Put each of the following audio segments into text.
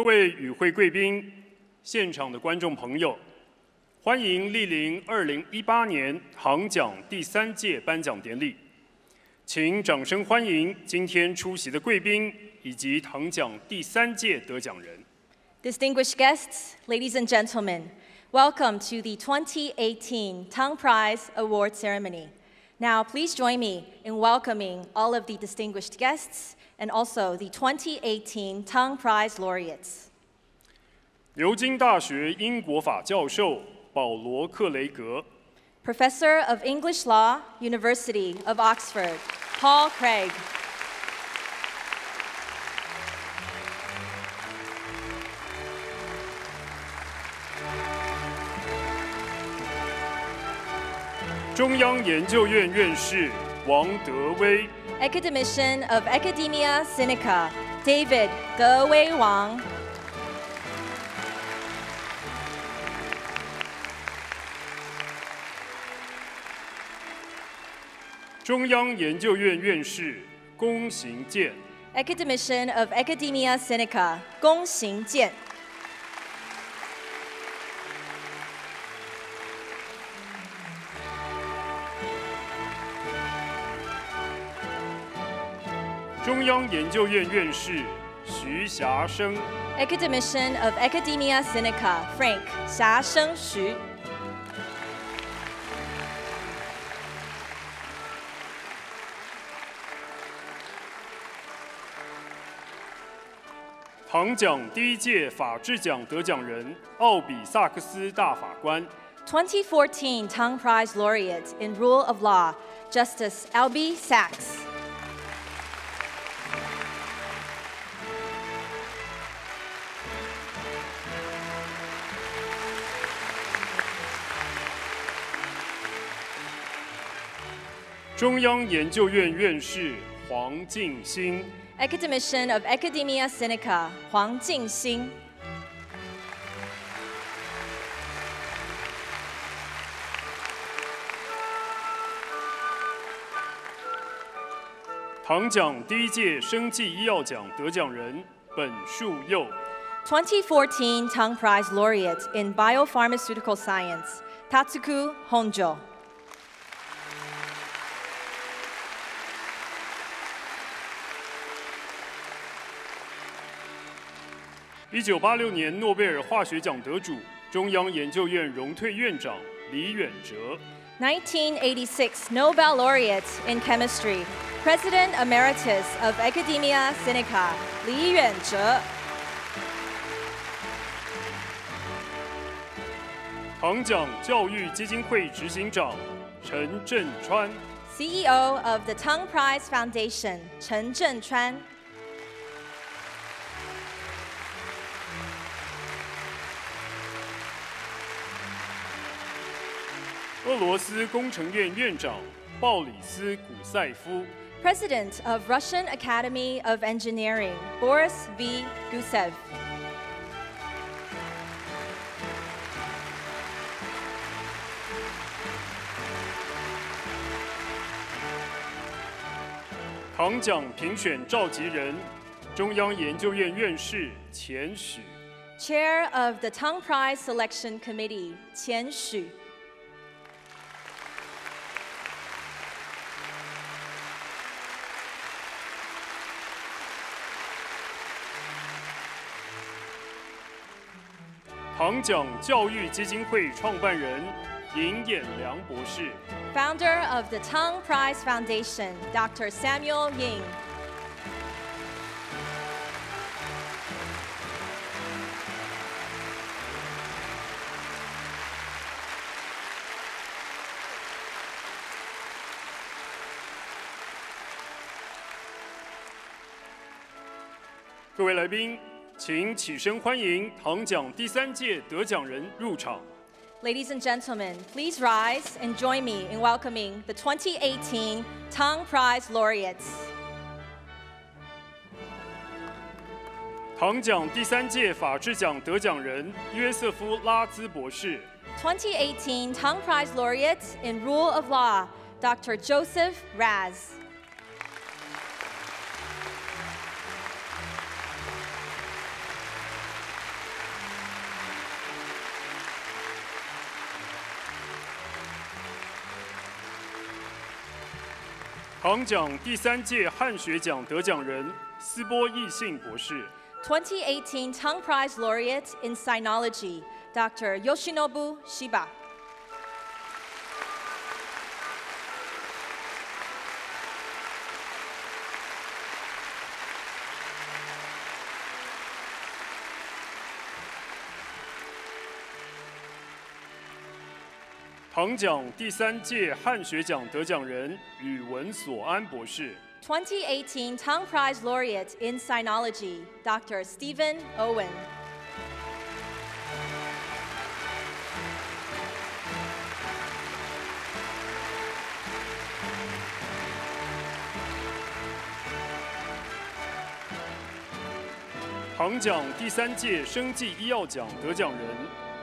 各位与会贵宾、现场的观众朋友，欢迎莅临2018年唐奖第3届颁奖典礼。请掌声欢迎今天出席的贵宾以及唐奖第3届得奖人。Distinguished guests, ladies and gentlemen, welcome to the 2018 Tang Prize Award Ceremony. Now, please join me in welcoming all of the distinguished guests and also the 2018 Tang Prize laureates. 牛津大学英国法教授保罗·克雷格 Professor of English Law, University of Oxford, Paul Craig. 中央研究院院士王德威 Academician of Academia Sinica, David 德威王。中央研究院院士龚行健 Academician of Academia Sinica, 龚行健。中央研究院院士徐霞生 Academician of Academia Sinica, Frank 霞生徐。唐奖第1届法治奖得奖人奥比萨克斯大法官2014 Tang Prize laureate in Rule of Law, Justice Albie Sachs. 中央研究院院士黄敬兴 Academician of Academia Sinica, 黄敬兴。唐奖第1届生技医药奖得奖人本树佑2014 Tang Prize laureate in Biopharmaceutical Science, Tatsuku Honjo. 1986年诺贝尔化学奖得主、中央研究院荣退院长李远哲1986 Nobel laureate in chemistry, President Emeritus of Academia Sinica, 李远哲。唐奖教育基金会执行长陈振川 CEO of the Tang Prize Foundation, 陈振川。俄罗斯工程院院长鲍里斯·古塞夫 President of Russian Academy of Engineering, Boris V. Gusev. 唐奖评选召集人中央研究院院士钱许 Chair of the Tang Prize Selection Committee, 钱许。唐奖教育基金会创办人尹衍良博士 Founder of the Tang Prize Foundation, Dr. Samuel Ying. 各位来宾，请起身欢迎唐奖第3届得奖人入场。Ladies and gentlemen, please rise and join me in welcoming the 2018 Tang Prize laureates. 唐奖第3届法治奖得奖人约瑟夫·拉兹博士。2018 Tang Prize laureate in Rule of Law, Dr. Joseph Raz. 唐奖第三届汉学奖得奖人斯波义信博士。2018 Tang Prize Laureate in Sinology, Dr. Yoshinobu Shiba. 唐奖第三届汉学奖得奖人宇文所安博士。 2018 Tang Prize Laureate in Sinology, Dr. Stephen Owen. 唐奖第三届生技医药奖得奖人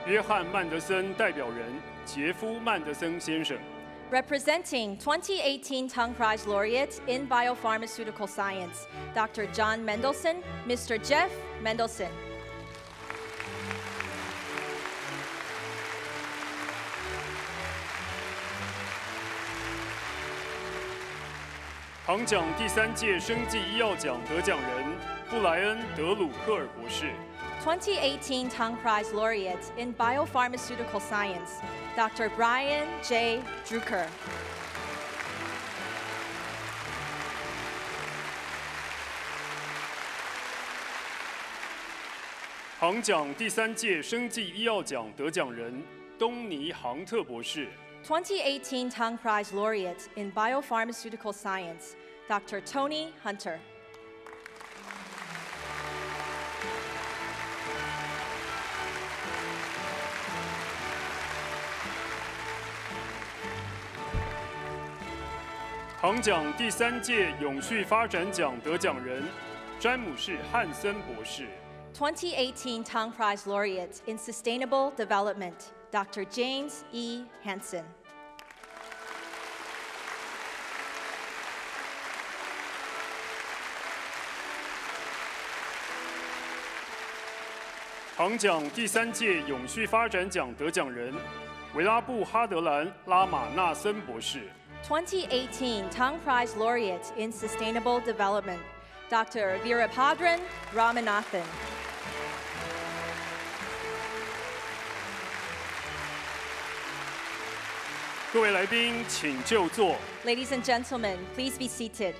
约翰曼德森代表人杰夫曼德森先生。 Representing 2018 Tang Prize Laureate in Biopharmaceutical Science, Dr. John Mendelsohn, Mr. Jeff Mendelsohn. 唐奖第三届生技医药奖得奖人布莱恩·德鲁克尔博士。 2018 Tang Prize Laureate in Biopharmaceutical Science, Dr. Brian J. Drucker. 唐奖第三届生技医药奖得奖人东尼·杭特博士。 2018 Tang Prize Laureate in Biopharmaceutical Science, Dr. Tony Hunter. 唐奖第三届永续发展奖得奖人詹姆士·汉森博士。 2018 Tang Prize Laureate in Sustainable Development, Dr. James E. Hansen. 唐奖第三届永续发展奖得奖人维拉布哈德兰·拉马纳森博士。 2018 Tang Prize Laureate in Sustainable Development, Dr. Virabhadran Ramanathan. 各位来宾，请就座。 Ladies and gentlemen, please be seated.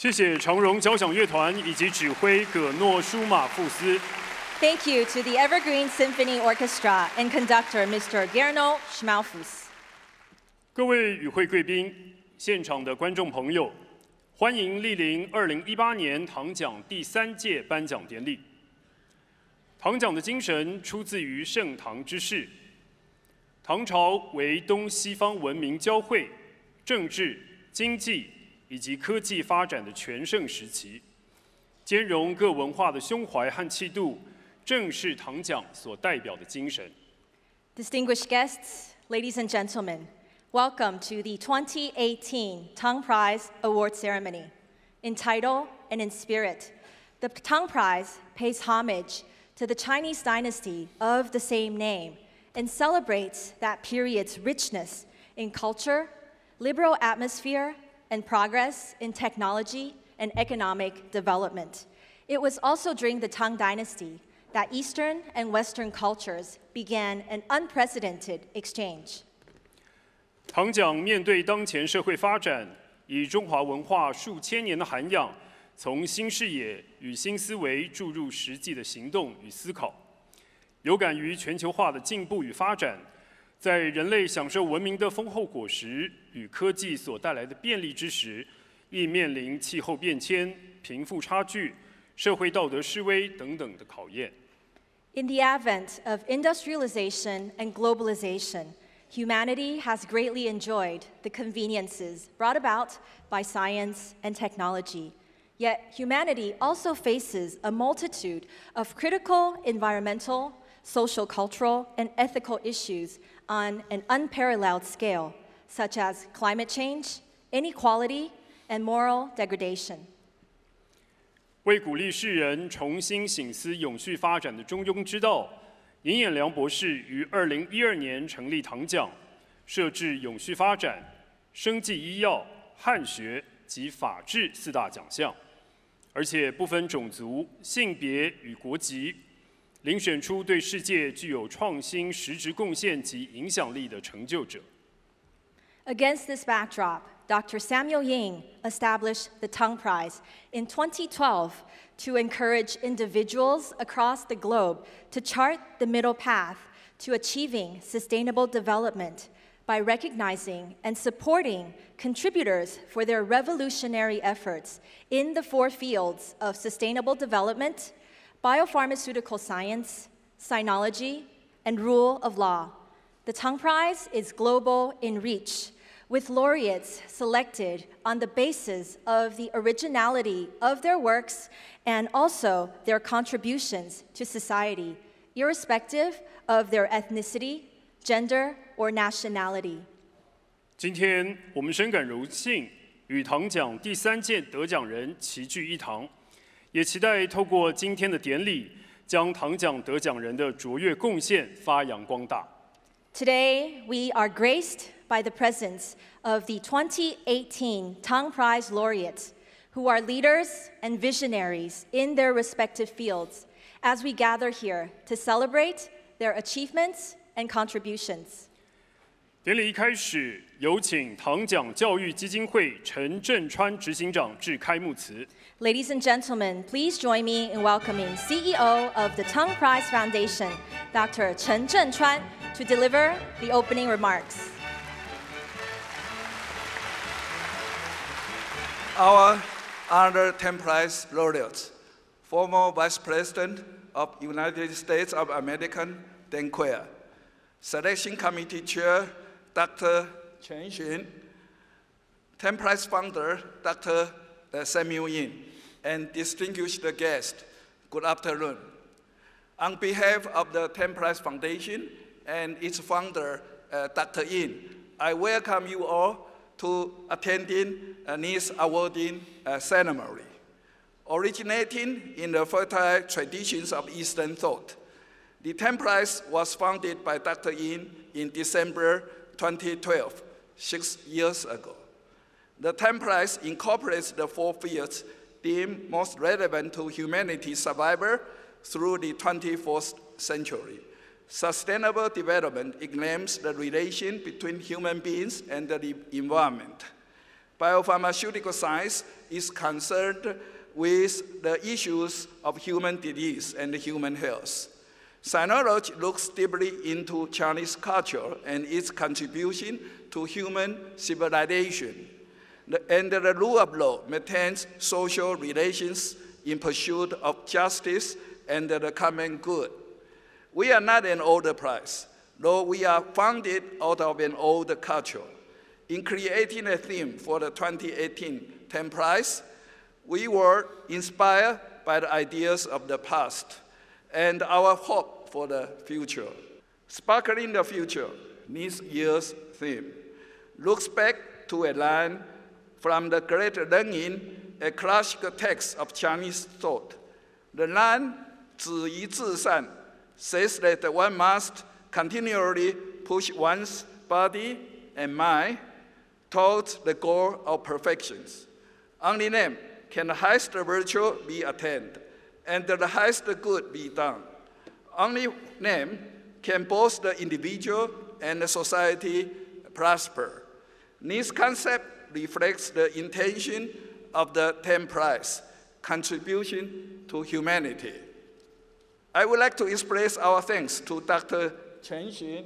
谢谢长荣交响乐团以及指挥葛诺舒马富斯。Thank you to the Evergreen Symphony Orchestra and conductor Mr. Gernot Schmalfuss. 各位与会贵宾、现场的观众朋友，欢迎莅临2018年唐奖第3届颁奖典礼。唐奖的精神出自于盛唐之世。唐朝为东西方文明交汇、政治、经济以及科技发展的全盛时期，兼容各文化的胸怀和气度，正是唐奖所代表的精神。Distinguished guests, ladies and gentlemen, welcome to the 2018 Tang Prize Award Ceremony. In title and in spirit, the Tang Prize pays homage to the Chinese dynasty of the same name and celebrates that period's richness in culture, liberal atmosphere, and progress in technology and economic development. It was also during the Tang Dynasty that Eastern and Western cultures began an unprecedented exchange. 唐奖面对当前社会发展，以中华文化数千年的涵养，从新视野与新思维注入实际的行动与思考，有感于全球化的进步与发展，在人类享受文明的丰厚果实与科技所带来的便利之时，亦面临气候变迁、贫富差距、社会道德式微等等的考验。In the advent of industrialization and globalization, humanity has greatly enjoyed the conveniences brought about by science and technology. Yet humanity also faces a multitude of critical environmental, social, cultural, and ethical issues on an unparalleled scale, such as climate change, inequality, and moral degradation. 为鼓励世人重新省思永续发展的中庸之道，尹衍良博士于2012年成立唐奖，设置永续发展、生技医药、汉学及法治4大奖项，而且不分种族、性别与国籍，遴选出对世界具有创新实质贡献及影响力的成就者。Against this backdrop, Dr. Samuel Ying established the Tang Prize in 2012 to encourage individuals across the globe to chart the middle path to achieving sustainable development by recognizing and supporting contributors for their revolutionary efforts in the 4 fields of sustainable development, biopharmaceutical science, sinology, and rule of law. The Tang Prize is global in reach, with laureates selected on the basis of the originality of their works and also their contributions to society, irrespective of their ethnicity, gender, or nationality. 今天我们深感荣幸，与唐奖第3届得奖人齐聚一堂，也期待透过今天的典礼，将唐奖得奖人的卓越贡献发扬光大。Today, we are graced by the presence of the 2018 Tang Prize laureates, who are leaders and visionaries in their respective fields, as we gather here to celebrate their achievements and contributions. 典礼一开始，有请唐奖教育基金会陈振川执行长致开幕词。Ladies and gentlemen, please join me in welcoming CEO of the Tang Prize Foundation, Dr. Chen Zhenchuan, to deliver the opening remarks. Our honored Tang Prize laureates, former Vice President of United States of America, Dan Quayle, Selection Committee Chair, Dr. Chen Xun, Tang Prize founder, Dr. Samuel Ying, and distinguished guests, good afternoon. On behalf of the Tang Prize Foundation and its founder, Dr. Ying, I welcome you all to attending this awarding ceremony. Originating in the fertile traditions of Eastern thought, the Tang Prize was founded by Dr. Ying in December 2012, 6 years ago. The Tang Prize incorporates the 4 fields deemed most relevant to humanity's survival through the 21st century. Sustainable development examines the relation between human beings and the environment. biopharmaceutical science is concerned with the issues of human disease and human health. Sinology looks deeply into Chinese culture and its contribution to human civilization. And the rule of law maintains social relations in pursuit of justice and the common good. We are not an old prize, though we are founded out of an old culture. In creating a theme for the 2018 TEM Prize, we were inspired by the ideas of the past and our hope for the future. Sparkling the Future, this year's theme, looks back to a line from the Great Learning, a classical text of Chinese thought. The line, 止于至善, says that one must continually push one's body and mind towards the goal of perfection. Only then can the highest virtue be attained, and the highest good be done. Only then can both the individual and the society prosper. This concept reflects the intention of the TEM Prize, contribution to humanity. I would like to express our thanks to Dr. Chen Xun,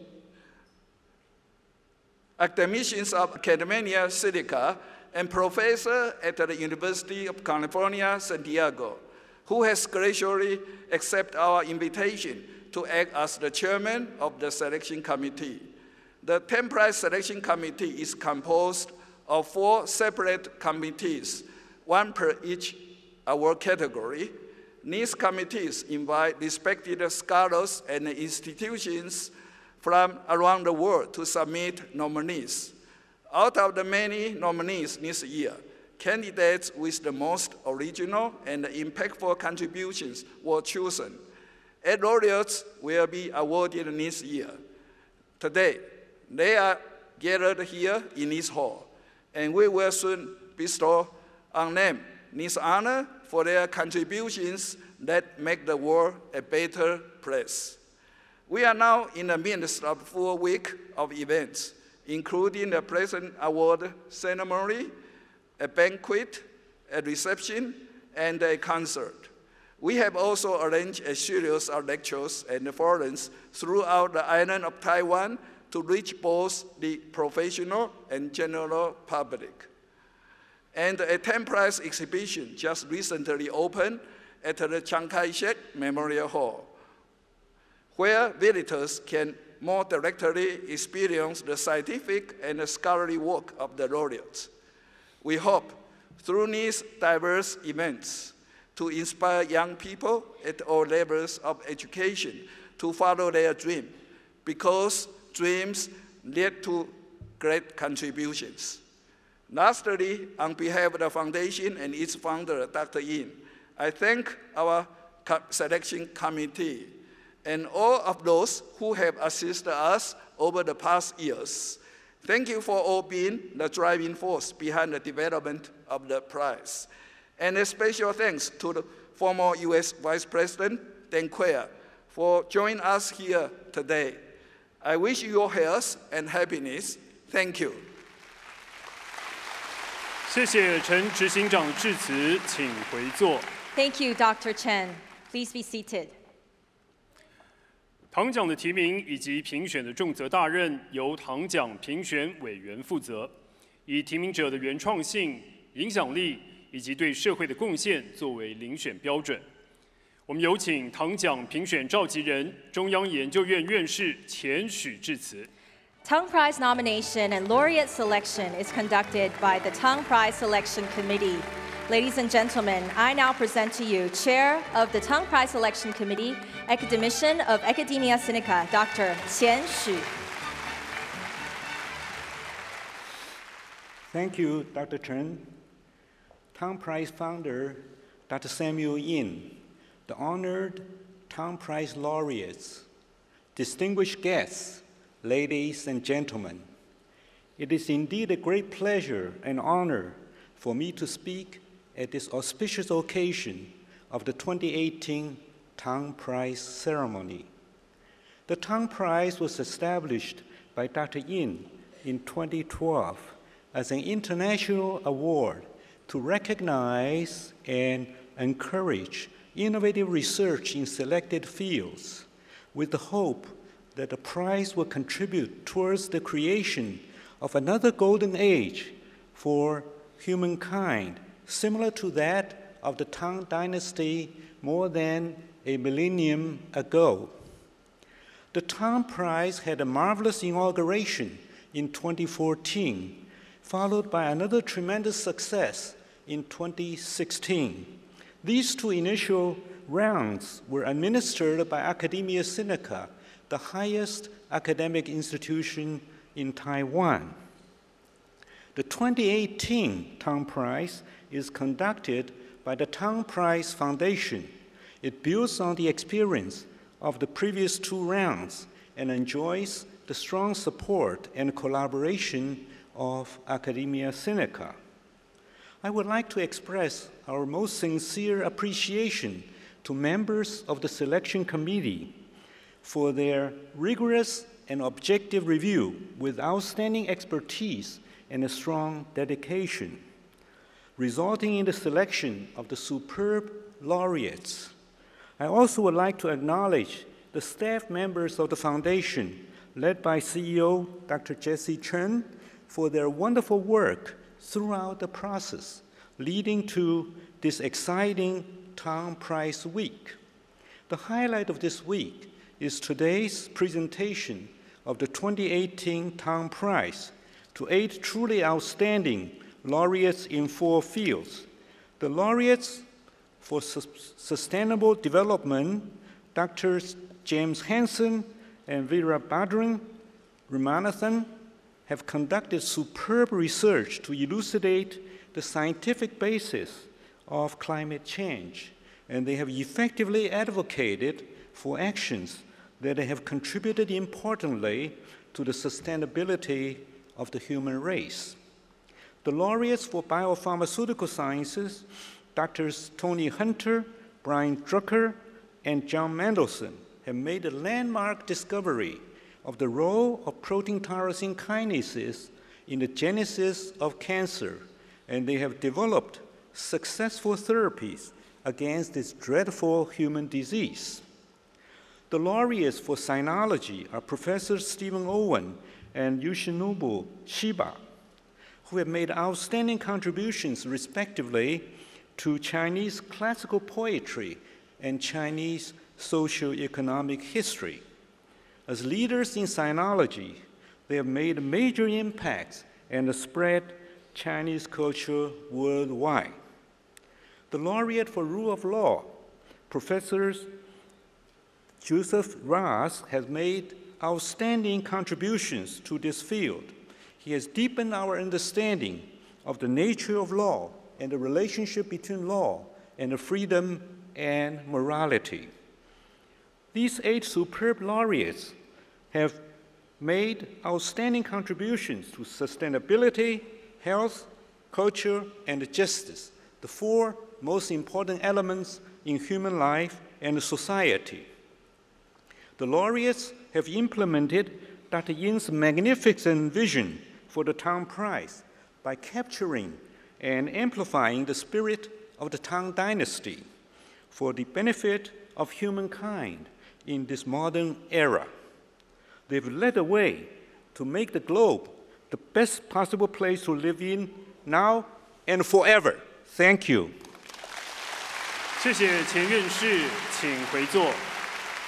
academicians of Academia Sinica, and professor at the University of California, San Diego, who has graciously accepted our invitation to act as the chairman of the selection committee. The TEM Prize Selection Committee is composed of 4 separate committees, 1 per each award category. These committees invite respected scholars and institutions from around the world to submit nominees. Out of the many nominees this year, candidates with the most original and impactful contributions were chosen. 8 laureates will be awarded this year. Today, they are gathered here in this hall, and we will soon bestow on them this honor for their contributions that make the world a better place. We are now in the midst of a full week of events, including the President Award ceremony, a banquet, a reception, and a concert. We have also arranged a series of lectures and forums throughout the island of Taiwan to reach both the professional and general public. And a TEM Prize exhibition just recently opened at the Chiang Kai-shek Memorial Hall, where visitors can more directly experience the scientific and the scholarly work of the laureates. We hope, through these diverse events, to inspire young people at all levels of education to follow their dream, because dreams lead to great contributions. Lastly, on behalf of the foundation and its founder, Dr. Yin, I thank our selection committee and all of those who have assisted us over the past years. Thank you for all being the driving force behind the development of the prize. And a special thanks to the former US Vice President, Dan Quayle, for joining us here today. I wish you your health and happiness. Thank you. 谢谢陈执行长致辞，请回座。Thank you, Dr. Chen. Please be seated. 唐奖的提名以及评选的重责大任由唐奖评选委员负责，以提名者的原创性、影响力以及对社会的贡献作为遴选标准。我们有请唐奖评选召集人、中央研究院院士钱许致辞。 Tang Prize nomination and laureate selection is conducted by the Tang Prize Selection Committee. Ladies and gentlemen, I now present to you Chair of the Tang Prize Selection Committee, Academician of Academia Sinica, Dr. Qian Xu. Thank you, Dr. Chen. Tang Prize founder, Dr. Samuel Yin, the honored Tang Prize laureates, distinguished guests, ladies and gentlemen, it is indeed a great pleasure and honor for me to speak at this auspicious occasion of the 2018 Tang Prize ceremony. The Tang Prize was established by Dr. Yin in 2012 as an international award to recognize and encourage innovative research in selected fields, with the hope that the prize will contribute towards the creation of another golden age for humankind, similar to that of the Tang Dynasty more than a millennium ago. The Tang Prize had a marvelous inauguration in 2014, followed by another tremendous success in 2016. These two initial rounds were administered by Academia Sinica, the highest academic institution in Taiwan. The 2018 Tang Prize is conducted by the Tang Prize Foundation. It builds on the experience of the previous two rounds and enjoys the strong support and collaboration of Academia Sinica. I would like to express our most sincere appreciation to members of the selection committee for their rigorous and objective review with outstanding expertise and a strong dedication, resulting in the selection of the superb laureates. I also would like to acknowledge the staff members of the foundation, led by CEO Dr. Jessie Chen, for their wonderful work throughout the process, leading to this exciting Tang Prize Week. The highlight of this week is today's presentation of the 2018 Tang Prize to 8 truly outstanding laureates in 4 fields. The laureates for Sustainable Development, Drs. James Hansen and Veerabhadran Ramanathan, have conducted superb research to elucidate the scientific basis of climate change, and they have effectively advocated for actions that have contributed importantly to the sustainability of the human race. The laureates for biopharmaceutical sciences, Drs. Tony Hunter, Brian Drucker, and John Mendelsohn, have made a landmark discovery of the role of protein tyrosine kinases in the genesis of cancer, and they have developed successful therapies against this dreadful human disease. The laureates for sinology are Professors Stephen Owen and Yoshinobu Shiba, who have made outstanding contributions, respectively, to Chinese classical poetry and Chinese socio-economic history. As leaders in sinology, they have made major impacts and spread Chinese culture worldwide. The laureate for rule of law, Professors Joseph Ras, has made outstanding contributions to this field. He has deepened our understanding of the nature of law and the relationship between law and freedom and morality. These 8 superb laureates have made outstanding contributions to sustainability, health, culture, and justice, the 4 most important elements in human life and society. The laureates have implemented Dr. Yin's magnificent vision for the Tang Prize by capturing and amplifying the spirit of the Tang Dynasty for the benefit of humankind in this modern era. They've led the way to make the globe the best possible place to live in now and forever. Thank you. 谢谢钱院士，请回座。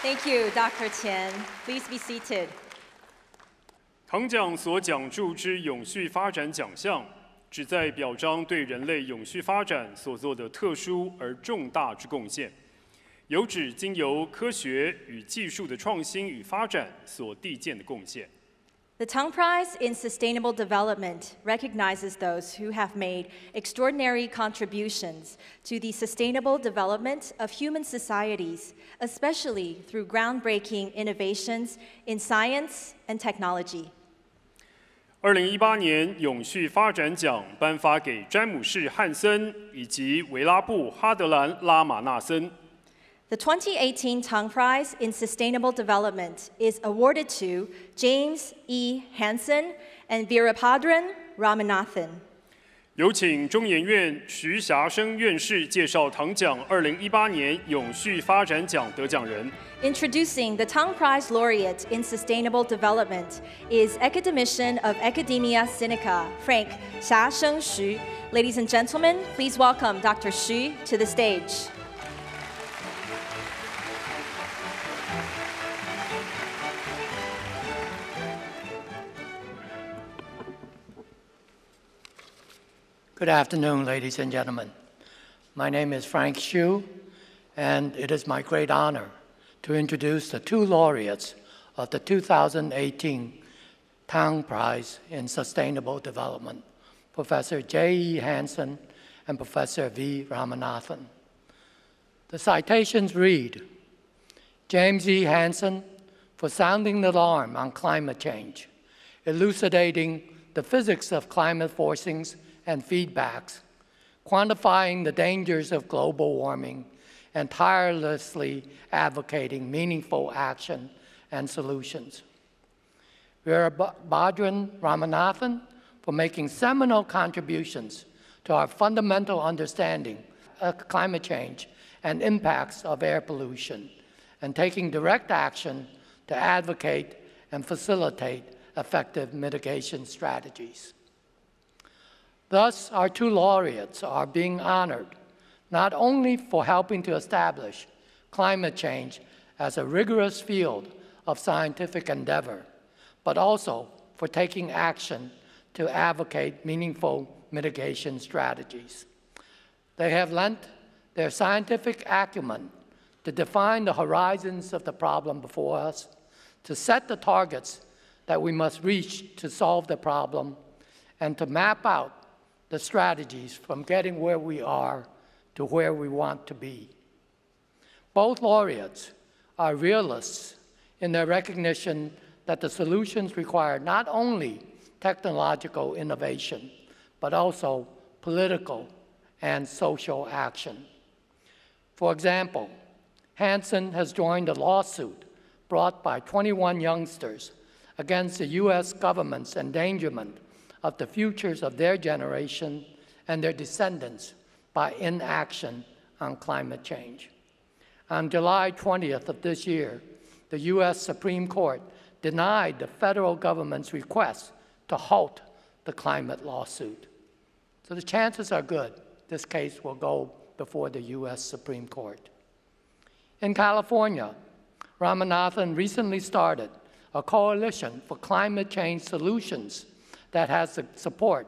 Thank you, Dr. Qian. Please be seated. 唐奖所奖助之永续发展奖项，旨在表彰对人类永续发展所做的特殊而重大之贡献，有指经由科学与技术的创新与发展所缔建的贡献。 The Tang Prize in Sustainable Development recognizes those who have made extraordinary contributions to the sustainable development of human societies, especially through groundbreaking innovations in science and technology. 2018年永续发展奖颁发给詹姆士·汉森以及维拉布·哈德兰·拉马纳森。The 2018 Tang Prize in Sustainable Development is awarded to James E. Hansen and Virabhadran Ramanathan. 有请中研院徐霞生院士介绍唐奖2018年永续发展奖得奖人。Introducing the Tang Prize laureate in Sustainable Development is academician of Academia Sinica, Frank Xia-Sheng Xu. Ladies and gentlemen, please welcome Dr. Xu to the stage. Good afternoon, ladies and gentlemen. My name is Frank Xu, and it is my great honor to introduce the two laureates of the 2018 Tang Prize in Sustainable Development, Professor J.E. Hansen and Professor V. Ramanathan. The citations read, James E. Hansen for sounding the alarm on climate change, elucidating the physics of climate forcings and feedbacks, quantifying the dangers of global warming, and tirelessly advocating meaningful action and solutions. Virabhadran Ramanathan for making seminal contributions to our fundamental understanding of climate change and impacts of air pollution, and taking direct action to advocate and facilitate effective mitigation strategies. Thus, our two laureates are being honored not only for helping to establish climate change as a rigorous field of scientific endeavor, but also for taking action to advocate meaningful mitigation strategies. They have lent their scientific acumen to define the horizons of the problem before us, to set the targets that we must reach to solve the problem, and to map out the strategies from getting where we are to where we want to be. Both laureates are realists in their recognition that the solutions require not only technological innovation, but also political and social action. For example, Hansen has joined a lawsuit brought by 21 youngsters against the US government's endangerment of the futures of their generation and their descendants by inaction on climate change. On July 20th of this year, the US Supreme Court denied the federal government's request to halt the climate lawsuit. So the chances are good this case will go before the US Supreme Court. In California, Ramanathan recently started a coalition for climate change solutions that has the support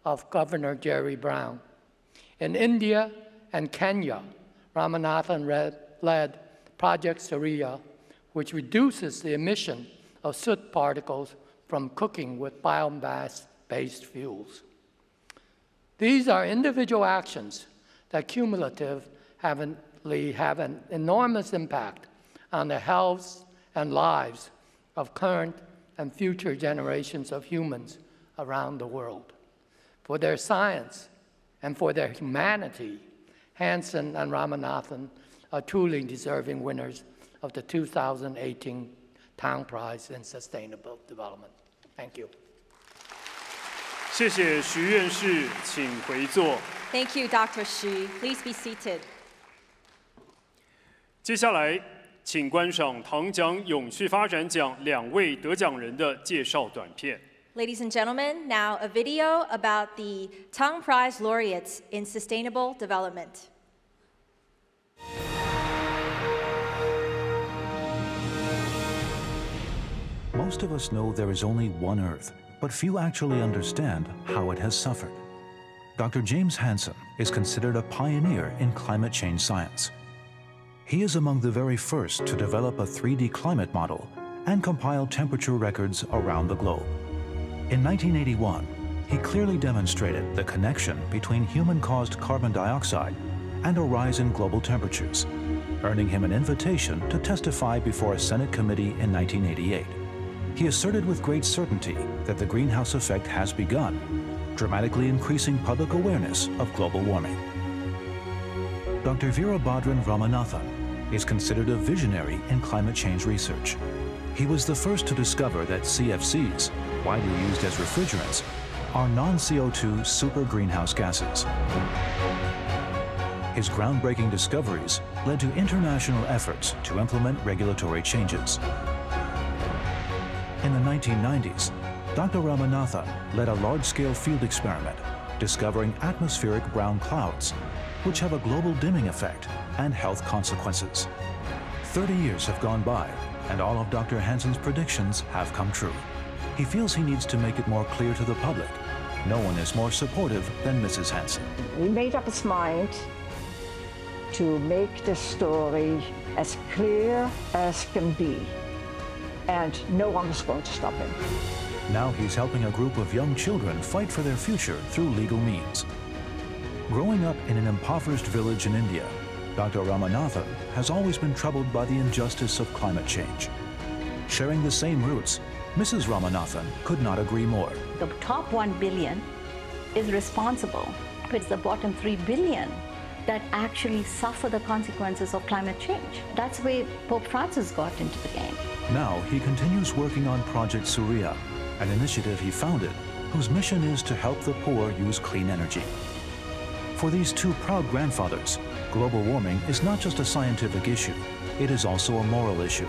of Governor Jerry Brown. In India and Kenya, Ramanathan led Project Surya, which reduces the emission of soot particles from cooking with biomass-based fuels. These are individual actions that cumulatively have an enormous impact on the health and lives of current and future generations of humans around the world. For their science and for their humanity, Hansen and Ramanathan are truly deserving winners of the 2018 Tang Prize in Sustainable Development. Thank you. 谢谢徐院士，请回座。 Thank you, Dr. Xu. Please be seated. 接下来，请观赏唐奖永续发展奖2位得奖人的介绍短片。 Ladies and gentlemen, now a video about the Tang Prize laureates in Sustainable Development. Most of us know there is only one Earth, but few actually understand how it has suffered. Dr. James Hansen is considered a pioneer in climate change science. He is among the very first to develop a 3D climate model and compile temperature records around the globe. In 1981, he clearly demonstrated the connection between human-caused carbon dioxide and a rise in global temperatures, earning him an invitation to testify before a Senate committee in 1988. He asserted with great certainty that the greenhouse effect has begun, dramatically increasing public awareness of global warming. Dr. Virabhadran Ramanathan is considered a visionary in climate change research. He was the first to discover that CFCs, widely used as refrigerants, are non-CO2 super greenhouse gases. His groundbreaking discoveries led to international efforts to implement regulatory changes. In the 1990s, Dr. Ramanathan led a large-scale field experiment discovering atmospheric brown clouds, which have a global dimming effect and health consequences. 30 years have gone by, and all of Dr. Hansen's predictions have come true. He feels he needs to make it more clear to the public. No one is more supportive than Mrs. Hansen. He made up his mind to make the story as clear as can be, and no one is going to stop him. Now he's helping a group of young children fight for their future through legal means. Growing up in an impoverished village in India, Dr. Ramanathan has always been troubled by the injustice of climate change. Sharing the same roots, Mrs. Ramanathan could not agree more. The top 1 billion is responsible, but it's the bottom 3 billion that actually suffer the consequences of climate change. That's where Pope Francis got into the game. Now he continues working on Project Surya, an initiative he founded whose mission is to help the poor use clean energy. For these two proud grandfathers, global warming is not just a scientific issue, it is also a moral issue.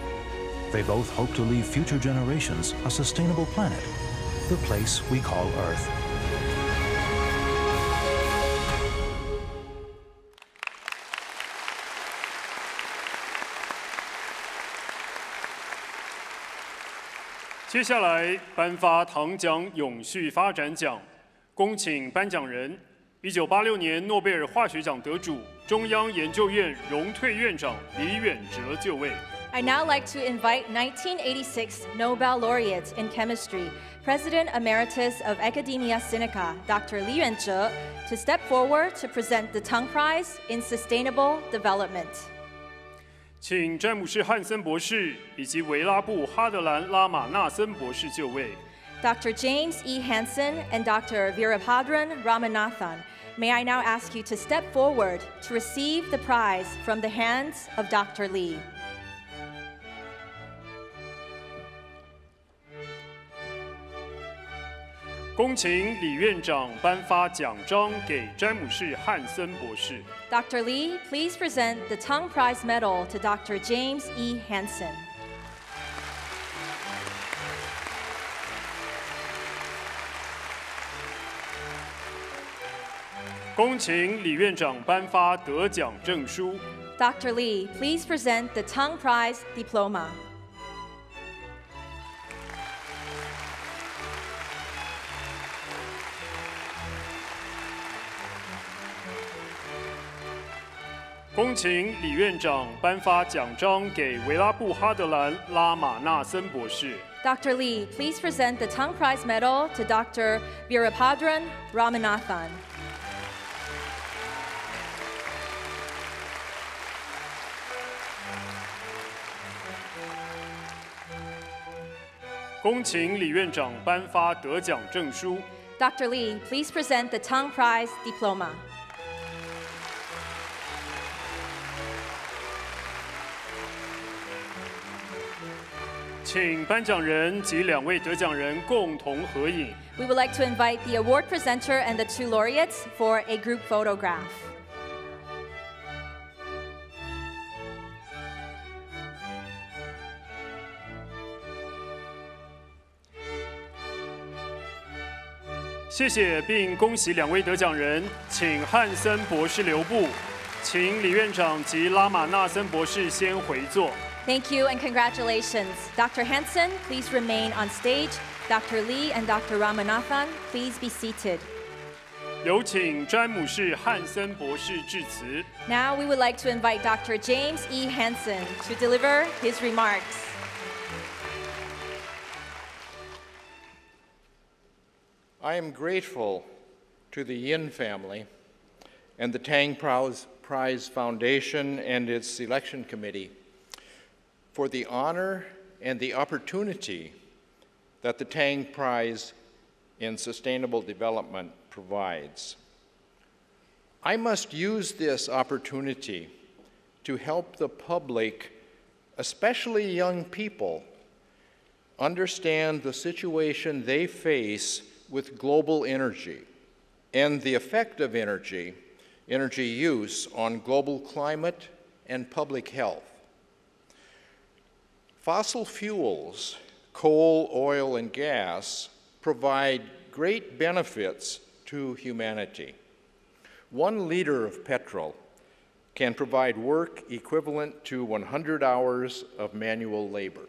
They both hope to leave future generations a sustainable planet, the place we call Earth.接下来颁发唐奖永续发展奖，恭请颁奖人1986年诺贝尔化学奖得主、中央研究院荣退院长李远哲就位。I'd now like to invite 1986 Nobel laureate in chemistry, President Emeritus of Academia Sinica, Dr. Li Yuanzhe, to step forward to present the Tang Prize in Sustainable Development. 请詹姆士·汉森博士以及维拉布·哈德兰·拉马纳森博士就位。Dr. James E. Hansen and Dr. Virabhadran Ramanathan, may I now ask you to step forward to receive the prize from the hands of Dr. Li. 恭请李院长颁发奖章给詹姆士·汉森博士。Dr. Li, please present the Tang Prize Medal to Dr. James E. Hansen. 恭请李院长颁发得奖证书。Dr. Li, please present the Tang Prize Diploma. 恭请李院长颁发奖章给维拉布·哈德兰·拉马纳森博士。Dr. Li, please present the Tang Prize Medal to Dr. Virabhadran Ramanathan. 恭请李院长颁发得奖证书。Dr. Li, please present the Tang Prize Diploma. 请颁奖人及2位得奖人共同合影。We would like to invite the award presenter and the 2 laureates for a group photograph. 谢谢，并恭喜2位得奖人，请汉森博士留步，请李院长及拉马纳森博士先回座。Thank you and congratulations. Dr. Hansen, please remain on stage. Dr. Li and Dr. Ramanathan, please be seated. 有请詹姆士·汉森博士致辞。Now we would like to invite Dr. James E. Hansen to deliver his remarks. I am grateful to the Yin family and the Tang Prize Foundation and its selection committee for the honor and the opportunity that the Tang Prize in Sustainable Development provides. I must use this opportunity to help the public, especially young people, understand the situation they face with global energy and the effect of energy use on global climate and public health. Fossil fuels, coal, oil, and gas, provide great benefits to humanity. 1 liter of petrol can provide work equivalent to 100 hours of manual labor.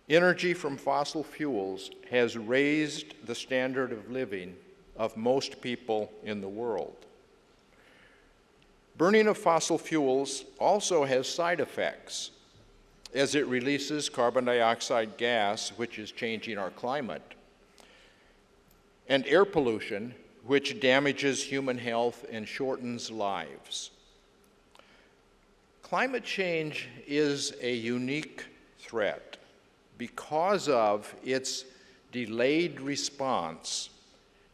Energy from fossil fuels has raised the standard of living of most people in the world. Burning of fossil fuels also has side effects, as it releases carbon dioxide gas, which is changing our climate, and air pollution, which damages human health and shortens lives. Climate change is a unique threat because of its delayed response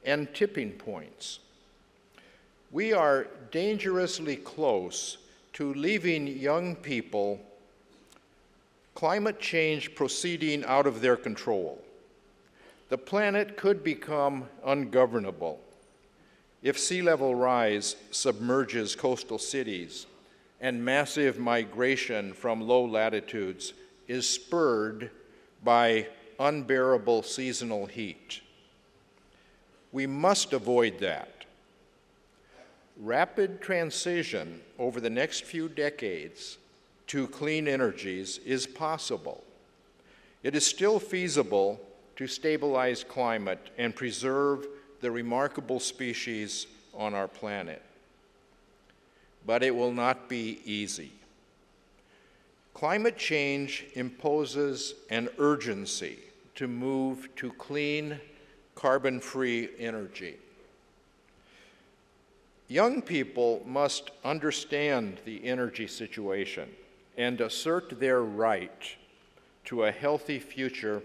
and tipping points. We are dangerously close to leaving young people climate change proceeding out of their control. The planet could become ungovernable if sea level rise submerges coastal cities and massive migration from low latitudes is spurred by unbearable seasonal heat. We must avoid that. Rapid transition over the next few decades to clean energies is possible. It is still feasible to stabilize climate and preserve the remarkable species on our planet. But it will not be easy. Climate change imposes an urgency to move to clean, carbon-free energy. Young people must understand the energy situation and assert their right to a healthy future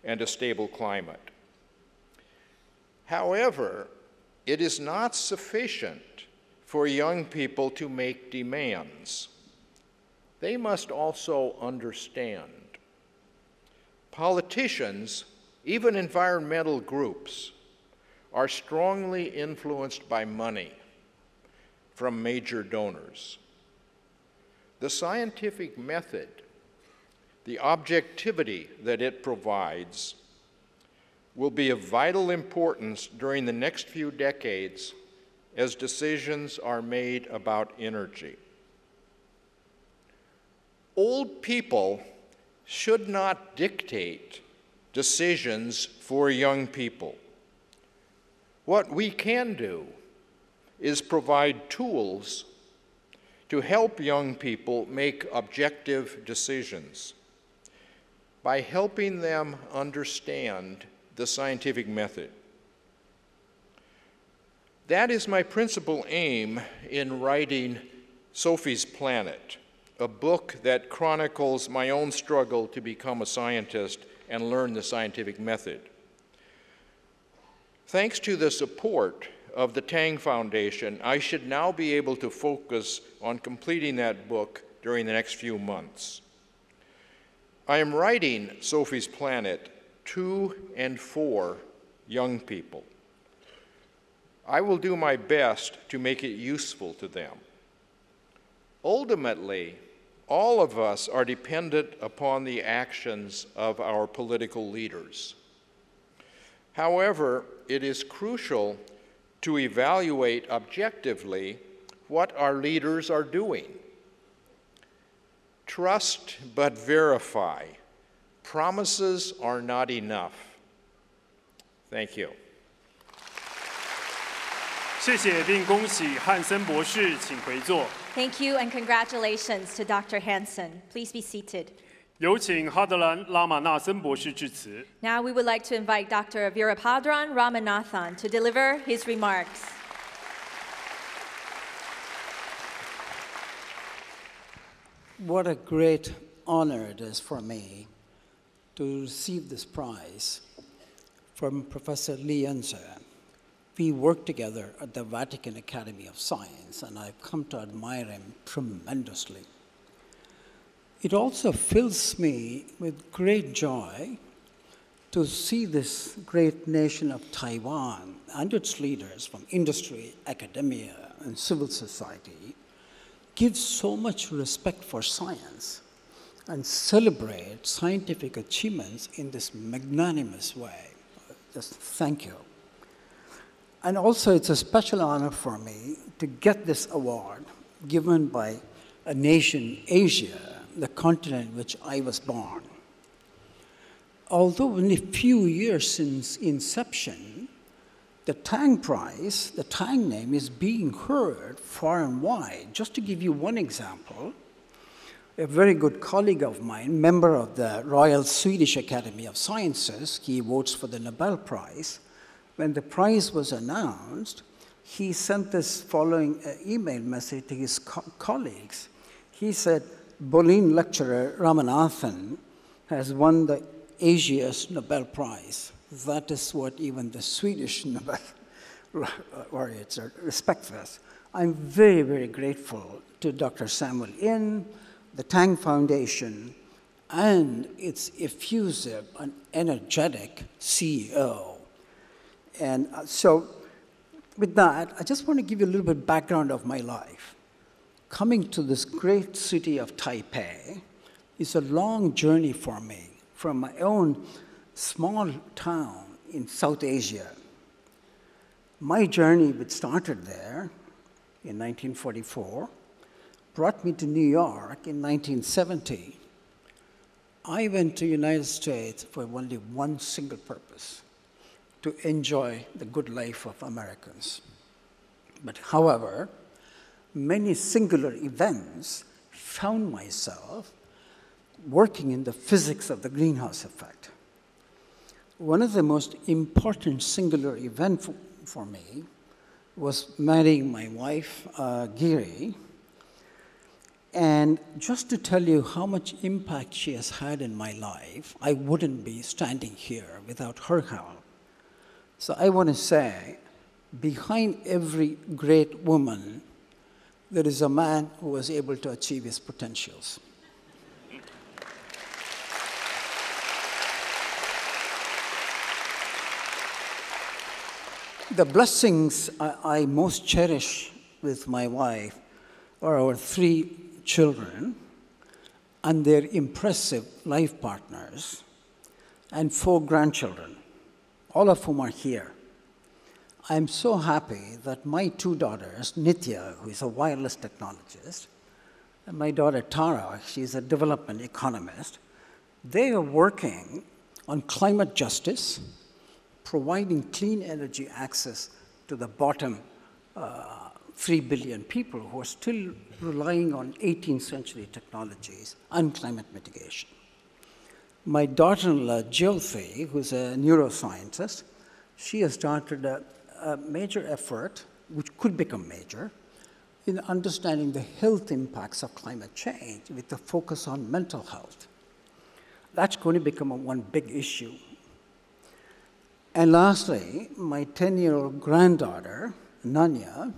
and a stable climate. However, it is not sufficient for young people to make demands. They must also understand. Politicians, even environmental groups, are strongly influenced by money from major donors. The scientific method, the objectivity that it provides, will be of vital importance during the next few decades as decisions are made about energy. Old people should not dictate decisions for young people. What we can do is provide tools to help young people make objective decisions by helping them understand the scientific method. That is my principal aim in writing Sophie's Planet, a book that chronicles my own struggle to become a scientist and learn the scientific method. Thanks to the support of the Tang Foundation, I should now be able to focus on completing that book during the next few months. I am writing Sophie's Planet to and for young people. I will do my best to make it useful to them. Ultimately, all of us are dependent upon the actions of our political leaders. However, it is crucial to evaluate objectively what our leaders are doing. Trust but verify. Promises are not enough. Thank you. 谢谢并恭喜汉森博士，请回座。 Thank you and congratulations to Dr. Hansen. Please be seated. 有请哈德兰拉玛纳森博士致辞。 Now we would like to invite Dr. Virabhadran Ramanathan to deliver his remarks. What a great honor it is for me to receive this prize from Professor Li Yanze we worked together at the Vatican Academy of Science, and I've come to admire him tremendously. It also fills me with great joy to see this great nation of Taiwan and its leaders from industry, academia, and civil society give so much respect for science and celebrate scientific achievements in this magnanimous way. Just thank you. And also, it's a special honor for me to get this award given by a nation, Asia, the continent in which I was born. Although in a few years since inception, the Tang Prize, the Tang name, is being heard far and wide. Just to give you one example, a very good colleague of mine, member of the Royal Swedish Academy of Sciences, he votes for the Nobel Prize. When the prize was announced, he sent this following email message to his colleagues. He said, Bolin lecturer Ramanathan has won the Asia's Nobel Prize. That is what even the Swedish Nobel laureates respect us. I'm very, very grateful to Dr. Samuel Yin, the Tang Foundation, and its effusive and energetic CEO. And so with that, I just want to give you a little bit of background of my life. Coming to this great city of Taipei is a long journey for me from my own small town in South Asia. My journey, which started there in 1944, brought me to New York in 1970. I went to the United States for only one single purpose: to enjoy the good life of Americans. But however, many singular events found myself working in the physics of the greenhouse effect. One of the most important singular events for me was marrying my wife, Giri. And just to tell you how much impact she has had in my life, I wouldn't be standing here without her help. So I want to say, behind every great woman, there is a man who was able to achieve his potentials. The blessings I most cherish with my wife are our 3 children and their impressive life partners, and 4 grandchildren, all of whom are here. I'm so happy that my 2 daughters, Nitya, who is a wireless technologist, and my daughter Tara, she's a development economist, they are working on climate justice, providing clean energy access to the bottom 3 billion people who are still relying on 18th century technologies and climate mitigation. My daughter-in-law, Jyoti, who's a neuroscientist, she has started a major effort, which could become major, in understanding the health impacts of climate change with a focus on mental health. That's going to become one big issue. And lastly, my 10-year-old granddaughter, Nanya,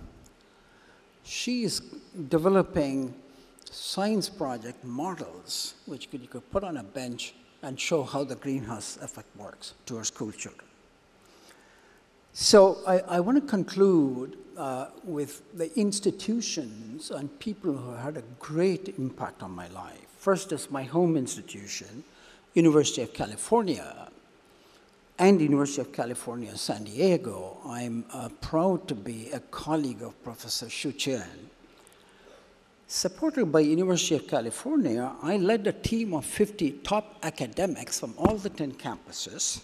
she is developing science project models which you could put on a bench and show how the greenhouse effect works to our school children. So I want to conclude with the institutions and people who had a great impact on my life. First is my home institution, University of California, and University of California, San Diego. I'm proud to be a colleague of Professor Xu Qian. Supported by University of California, I led a team of 50 top academics from all the 10 campuses,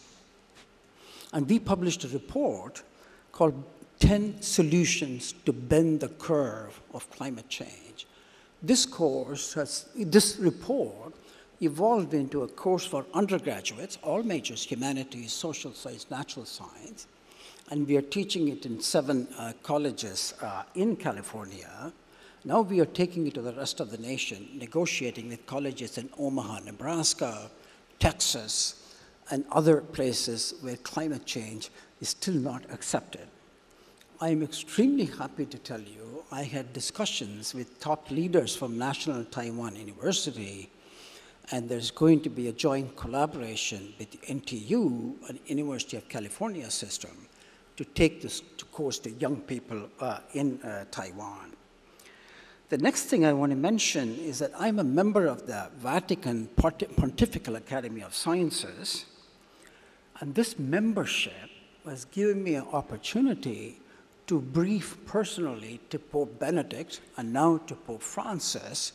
and we published a report called 10 Solutions to Bend the Curve of Climate Change. This report evolved into a course for undergraduates, all majors, humanities, social science, natural science, and we are teaching it in 7 colleges in California. Now we are taking it to the rest of the nation, negotiating with colleges in Omaha, Nebraska, Texas, and other places where climate change is still not accepted. I'm extremely happy to tell you I had discussions with top leaders from National Taiwan University, and there's going to be a joint collaboration with NTU, and University of California system, to take this course to young people in Taiwan. The next thing I want to mention is that I'm a member of the Vatican Pontifical Academy of Sciences, and this membership was giving me an opportunity to brief personally to Pope Benedict and now to Pope Francis.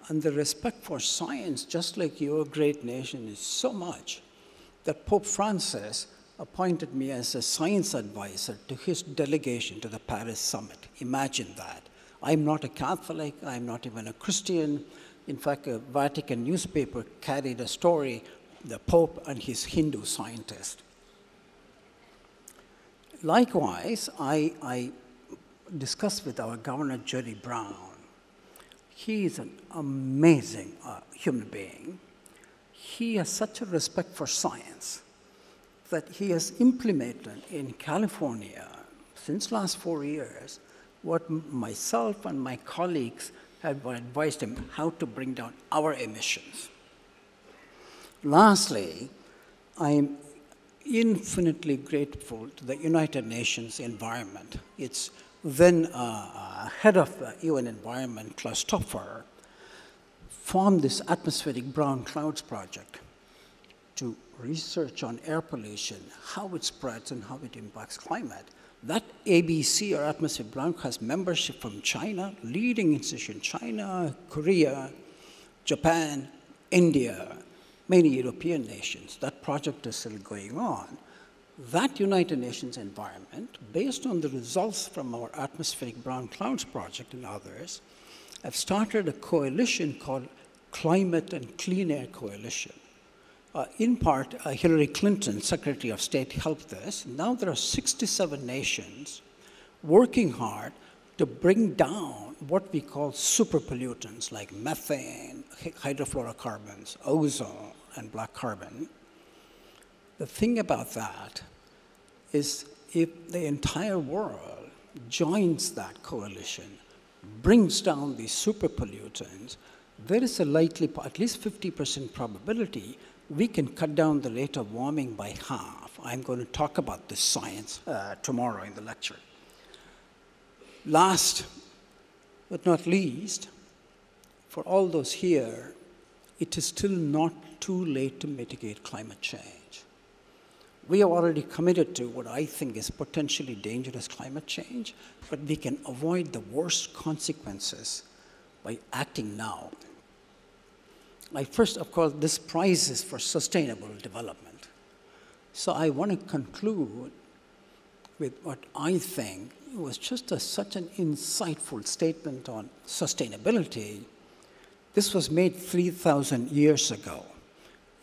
And the respect for science, just like your great nation, is so much that Pope Francis appointed me as a science advisor to his delegation to the Paris summit. Imagine that. I'm not a Catholic, I'm not even a Christian. In fact, a Vatican newspaper carried a story, the Pope and his Hindu scientist. Likewise, I discussed with our Governor Jerry Brown. He is an amazing human being. He has such a respect for science that he has implemented in California since last 4 years what myself and my colleagues have advised him how to bring down our emissions. Lastly, I am infinitely grateful to the United Nations Environment. Its then head of the UN Environment, Klaus Topfer, formed this Atmospheric Brown Clouds Project to research on air pollution, how it spreads and how it impacts climate. That ABC, or Atmospheric Brown, has membership from China, leading institutions, China, Korea, Japan, India, many European nations. That project is still going on. That United Nations Environment, based on the results from our Atmospheric Brown Clouds Project and others, have started a coalition called Climate and Clean Air Coalition. In part, Hillary Clinton, Secretary of State, helped this. Now there are 67 nations working hard to bring down what we call super pollutants like methane, hydrofluorocarbons, ozone, and black carbon. The thing about that is if the entire world joins that coalition, brings down these super pollutants, there is a likely, at least 50% probability, we can cut down the rate of warming by half. I'm going to talk about this science tomorrow in the lecture. Last but not least, for all those here, it is still not too late to mitigate climate change. We have already committed to what I think is potentially dangerous climate change, but we can avoid the worst consequences by acting now. First, of course, this prize is for sustainable development. So I want to conclude with what I think was just such an insightful statement on sustainability. This was made 3,000 years ago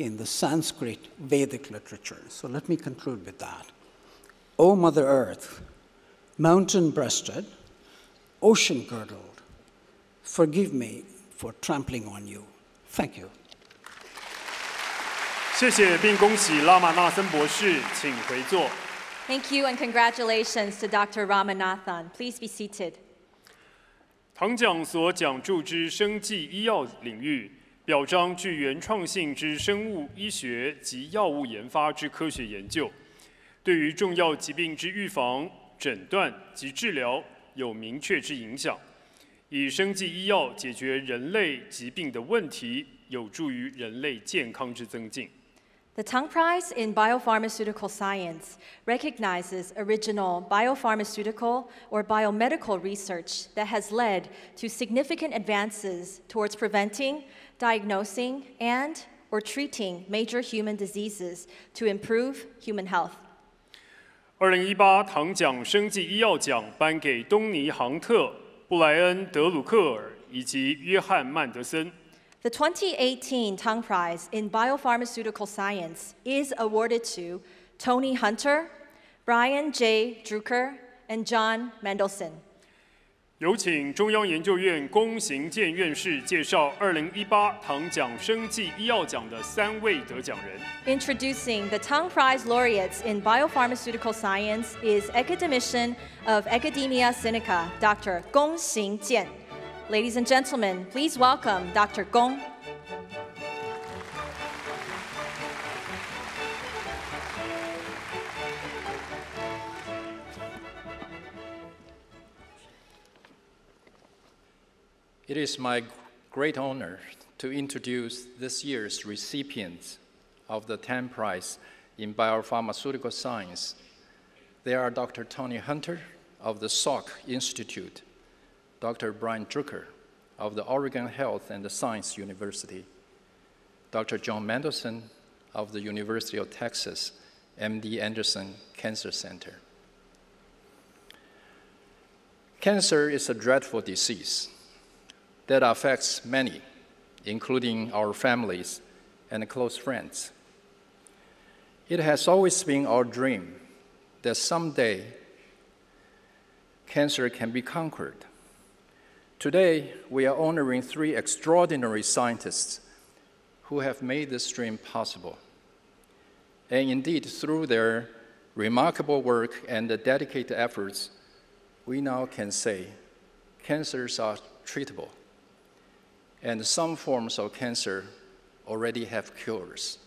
in the Sanskrit Vedic literature. So let me conclude with that. O Mother Earth, mountain-breasted, ocean-girdled, forgive me for trampling on you. Thank you. 谢谢并恭喜拉玛纳森博士，请回座。Thank you and congratulations to Dr. Ramanathan. Please be seated. 唐奖所讲述之生技医药领域，表彰具原创性之生物医学及药物研发之科学研究，对于重要疾病之预防、诊断及治疗有明确之影响。以生技医药解决人类疾病的问题，有助于人类健康之增进。The Tang Prize in Biopharmaceutical Science recognizes original biopharmaceutical or biomedical research that has led to significant advances towards preventing, diagnosing, and/or treating major human diseases to improve human health. 2018唐奖生技医药奖颁给东尼·杭特、布莱恩·德鲁克尔以及约翰·曼德森。The 2018 Tang Prize in Biopharmaceutical Science is awarded to Tony Hunter, Brian J. Drucker, and John Mendelsohn. 有请中央研究院龚行健院士介绍2018唐奖生技医药奖的3位得奖人。Introducing the Tang Prize laureates in biopharmaceutical science is academician of Academia Sinica, Dr. Gong Xingjian. Ladies and gentlemen, please welcome Dr. Gong. It is my great honor to introduce this year's recipients of the Tang Prize in Biopharmaceutical Science. They are Dr. Tony Hunter of the Salk Institute, Dr. Brian Drucker of the Oregon Health and Science University, Dr. John Mendelsohn of the University of Texas, MD Anderson Cancer Center. Cancer is a dreadful disease that affects many, including our families and close friends. It has always been our dream that someday cancer can be conquered. Today, we are honoring 3 extraordinary scientists who have made this dream possible. And indeed, through their remarkable work and the dedicated efforts, we now can say cancers are treatable. And some forms of cancer already have cures.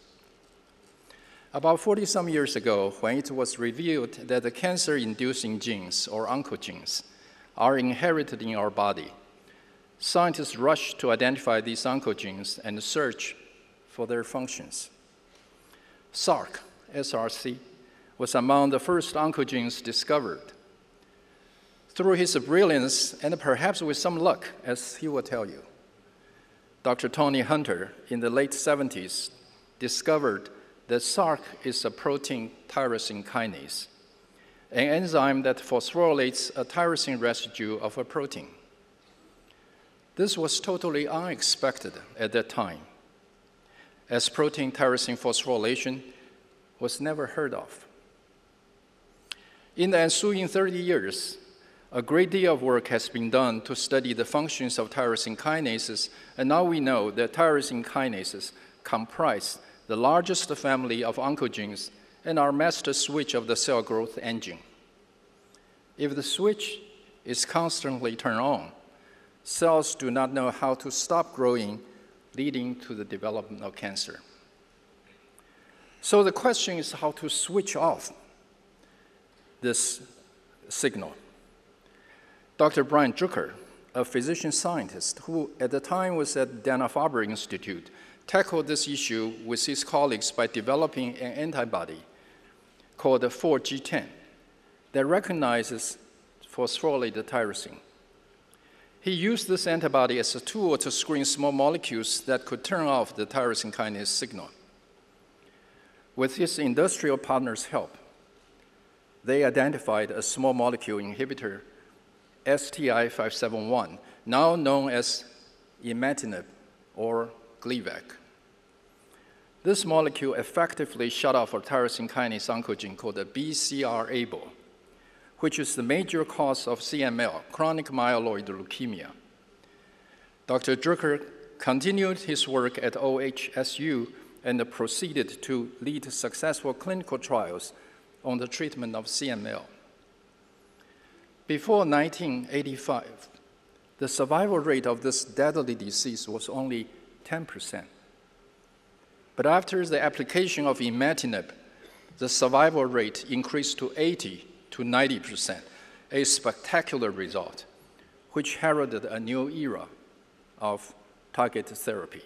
About 40-some years ago, when it was revealed that the cancer-inducing genes, or oncogenes, are inherited in our body, scientists rushed to identify these oncogenes and search for their functions. Salk, SRC, was among the first oncogenes discovered. Through his brilliance, and perhaps with some luck, as he will tell you, Dr. Tony Hunter, in the late 70s, discovered that Salk is a protein tyrosine kinase, an enzyme that phosphorylates a tyrosine residue of a protein. This was totally unexpected at that time, as protein tyrosine phosphorylation was never heard of. In the ensuing 30 years, a great deal of work has been done to study the functions of tyrosine kinases, and now we know that tyrosine kinases comprise the largest family of oncogenes and are master switch of the cell growth engine. If the switch is constantly turned on, cells do not know how to stop growing, leading to the development of cancer. So the question is how to switch off this signal. Dr. Brian Drucker, a physician scientist who at the time was at Dana-Farber Institute, tackled this issue with his colleagues by developing an antibody called the 4G10 that recognizes phosphorylated tyrosine. He used this antibody as a tool to screen small molecules that could turn off the tyrosine kinase signal. With his industrial partner's help, they identified a small molecule inhibitor, STI-571, now known as imatinib or Gleevec. This molecule effectively shut off a tyrosine kinase oncogene called the BCR-ABL, which is the major cause of CML, chronic myeloid leukemia. Dr. Drucker continued his work at OHSU and proceeded to lead successful clinical trials on the treatment of CML. Before 1985, the survival rate of this deadly disease was only 10%. But after the application of imatinib, the survival rate increased to 80 to 90%, a spectacular result, which heralded a new era of targeted therapy.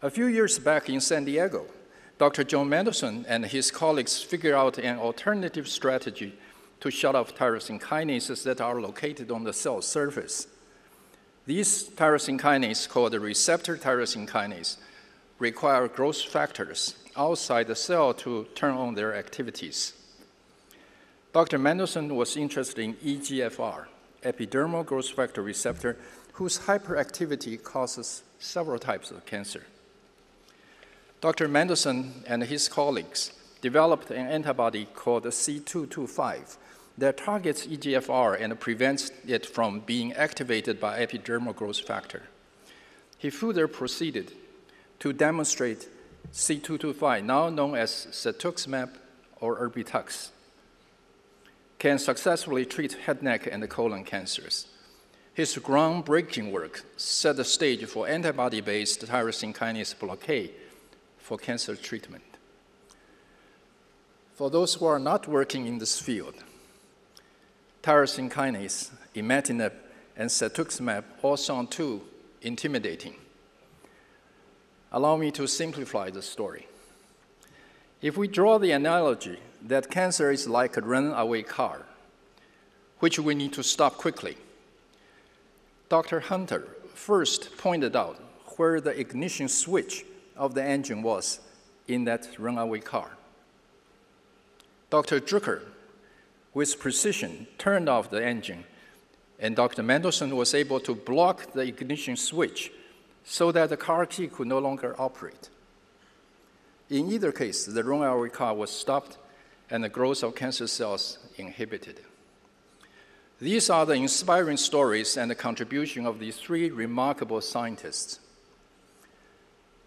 A few years back in San Diego, Dr. John Mendelsohn and his colleagues figured out an alternative strategy to shut off tyrosine kinases that are located on the cell surface. These tyrosine kinases, called the receptor tyrosine kinase, require growth factors outside the cell to turn on their activities. Dr. Mendelsohn was interested in EGFR, epidermal growth factor receptor, whose hyperactivity causes several types of cancer. Dr. Mendelsohn and his colleagues developed an antibody called C225 that targets EGFR and prevents it from being activated by epidermal growth factor. He further proceeded to demonstrate C225, now known as cetuximab or Erbitux, can successfully treat head, neck, and colon cancers. His groundbreaking work set the stage for antibody-based tyrosine kinase blockade for cancer treatment. For those who are not working in this field, tyrosine kinase, imatinib, and cetuximab all sound too intimidating. Allow me to simplify the story. If we draw the analogy that cancer is like a runaway car, which we need to stop quickly, Dr. Hunter first pointed out where the ignition switch of the engine was in that runaway car. Dr. Drucker, with precision, turned off the engine, and Dr. Mendelsohn was able to block the ignition switch so that the car key could no longer operate. In either case, the runaway car was stopped and the growth of cancer cells inhibited. These are the inspiring stories and the contribution of these three remarkable scientists.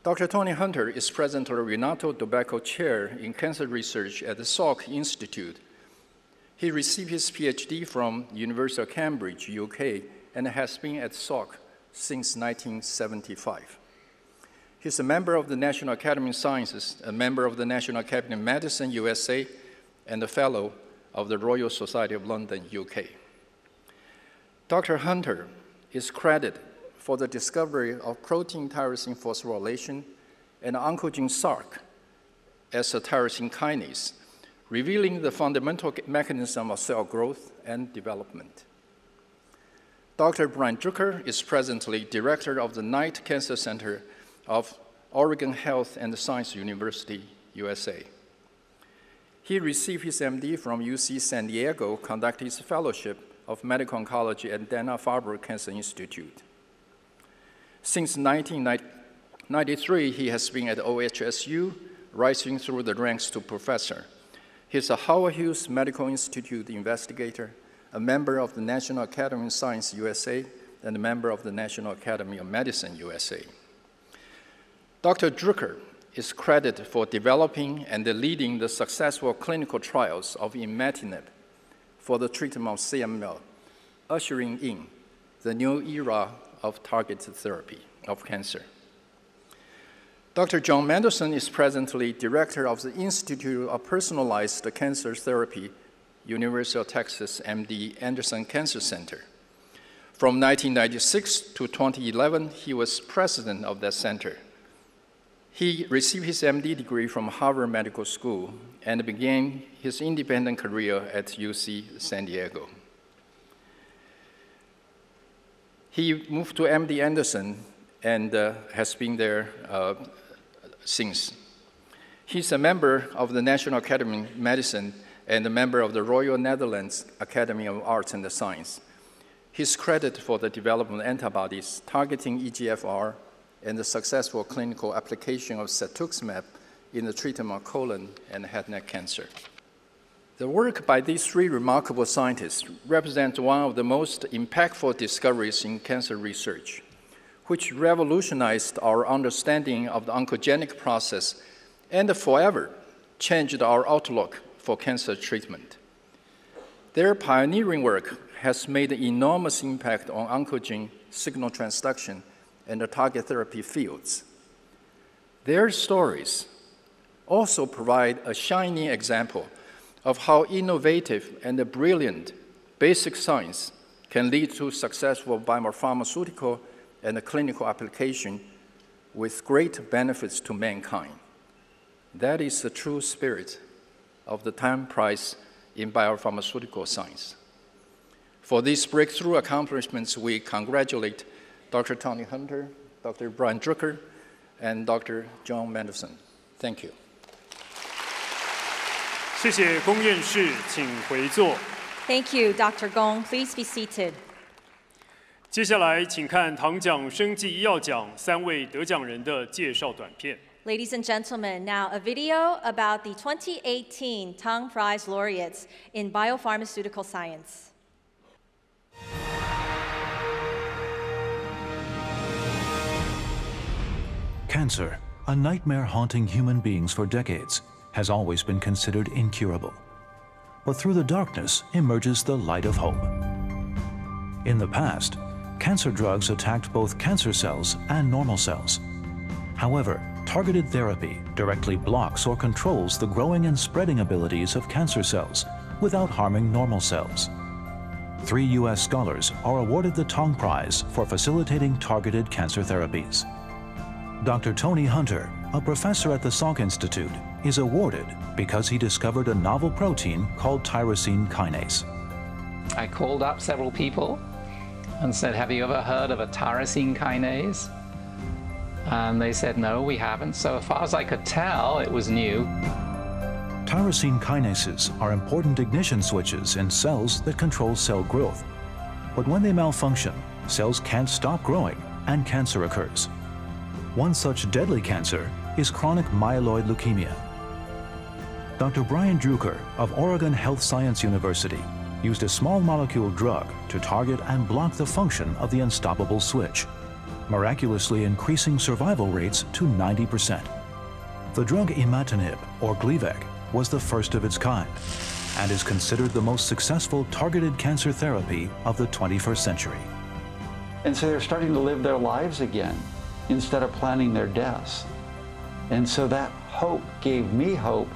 Dr. Tony Hunter is presently Renato Dobecco Chair in Cancer Research at the Salk Institute. He received his PhD from University of Cambridge, UK, and has been at Salk since 1975. He's a member of the National Academy of Sciences, a member of the National Academy of Medicine, USA, and a fellow of the Royal Society of London, UK. Dr. Hunter is credited for the discovery of protein tyrosine phosphorylation and oncogene SRC as a tyrosine kinase, revealing the fundamental mechanism of cell growth and development. Dr. Brian Drucker is presently director of the Knight Cancer Center of Oregon Health and Science University, USA. He received his MD from UC San Diego, conducted his fellowship of medical oncology at Dana-Farber Cancer Institute. Since 1993, he has been at OHSU, rising through the ranks to professor. He's a Howard Hughes Medical Institute investigator, a member of the National Academy of Science USA, and a member of the National Academy of Medicine USA. Dr. Drucker is credited for developing and leading the successful clinical trials of imatinib for the treatment of CML, ushering in the new era of targeted therapy of cancer. Dr. John Mendelsohn is presently director of the Institute of Personalized Cancer Therapy, University of Texas MD Anderson Cancer Center. From 1996 to 2011, he was president of that center. He received his MD degree from Harvard Medical School and began his independent career at UC San Diego. He moved to MD Anderson and has been there since. He's a member of the National Academy of Medicine and a member of the Royal Netherlands Academy of Arts and Science. He's credited for the development of antibodies targeting EGFR and the successful clinical application of cetuximab in the treatment of colon and head and neck cancer. The work by these three remarkable scientists represents one of the most impactful discoveries in cancer research, which revolutionized our understanding of the oncogenic process and forever changed our outlook for cancer treatment. Their pioneering work has made an enormous impact on oncogene signal transduction and the target therapy fields. Their stories also provide a shining example of how innovative and brilliant basic science can lead to successful biopharmaceutical and clinical application with great benefits to mankind. That is the true spirit of the Time Prize in Biopharmaceutical Science. For these breakthrough accomplishments, we congratulate Dr. Tony Hunter, Dr. Brian Drucker, and Dr. John Mendelsohn. Thank you. 谢谢龚院士，请回座。 Thank you, Dr. Gong. Please be seated. 接下来，请看唐奖生技医药奖3位得奖人的介绍短片。Ladies and gentlemen, now a video about the 2018 Tang Prize laureates in biopharmaceutical science. Cancer, a nightmare haunting human beings for decades, has always been considered incurable. But through the darkness emerges the light of hope. In the past, cancer drugs attacked both cancer cells and normal cells. However, targeted therapy directly blocks or controls the growing and spreading abilities of cancer cells without harming normal cells. 3 U.S. scholars are awarded the Tang Prize for facilitating targeted cancer therapies. Dr. Tony Hunter, a professor at the Salk Institute, is awarded because he discovered a novel protein called tyrosine kinase. I called up several people and said, have you ever heard of a tyrosine kinase? And they said, no, we haven't. So as far as I could tell, it was new. Tyrosine kinases are important ignition switches in cells that control cell growth. But when they malfunction, cells can't stop growing and cancer occurs. One such deadly cancer is chronic myeloid leukemia. Dr. Brian Drucker of Oregon Health Science University used a small molecule drug to target and block the function of the unstoppable switch, miraculously increasing survival rates to 90%. The drug imatinib, or Gleevec, was the first of its kind and is considered the most successful targeted cancer therapy of the 21st century. And so they're starting to live their lives again instead of planning their deaths. And so that hope gave me hope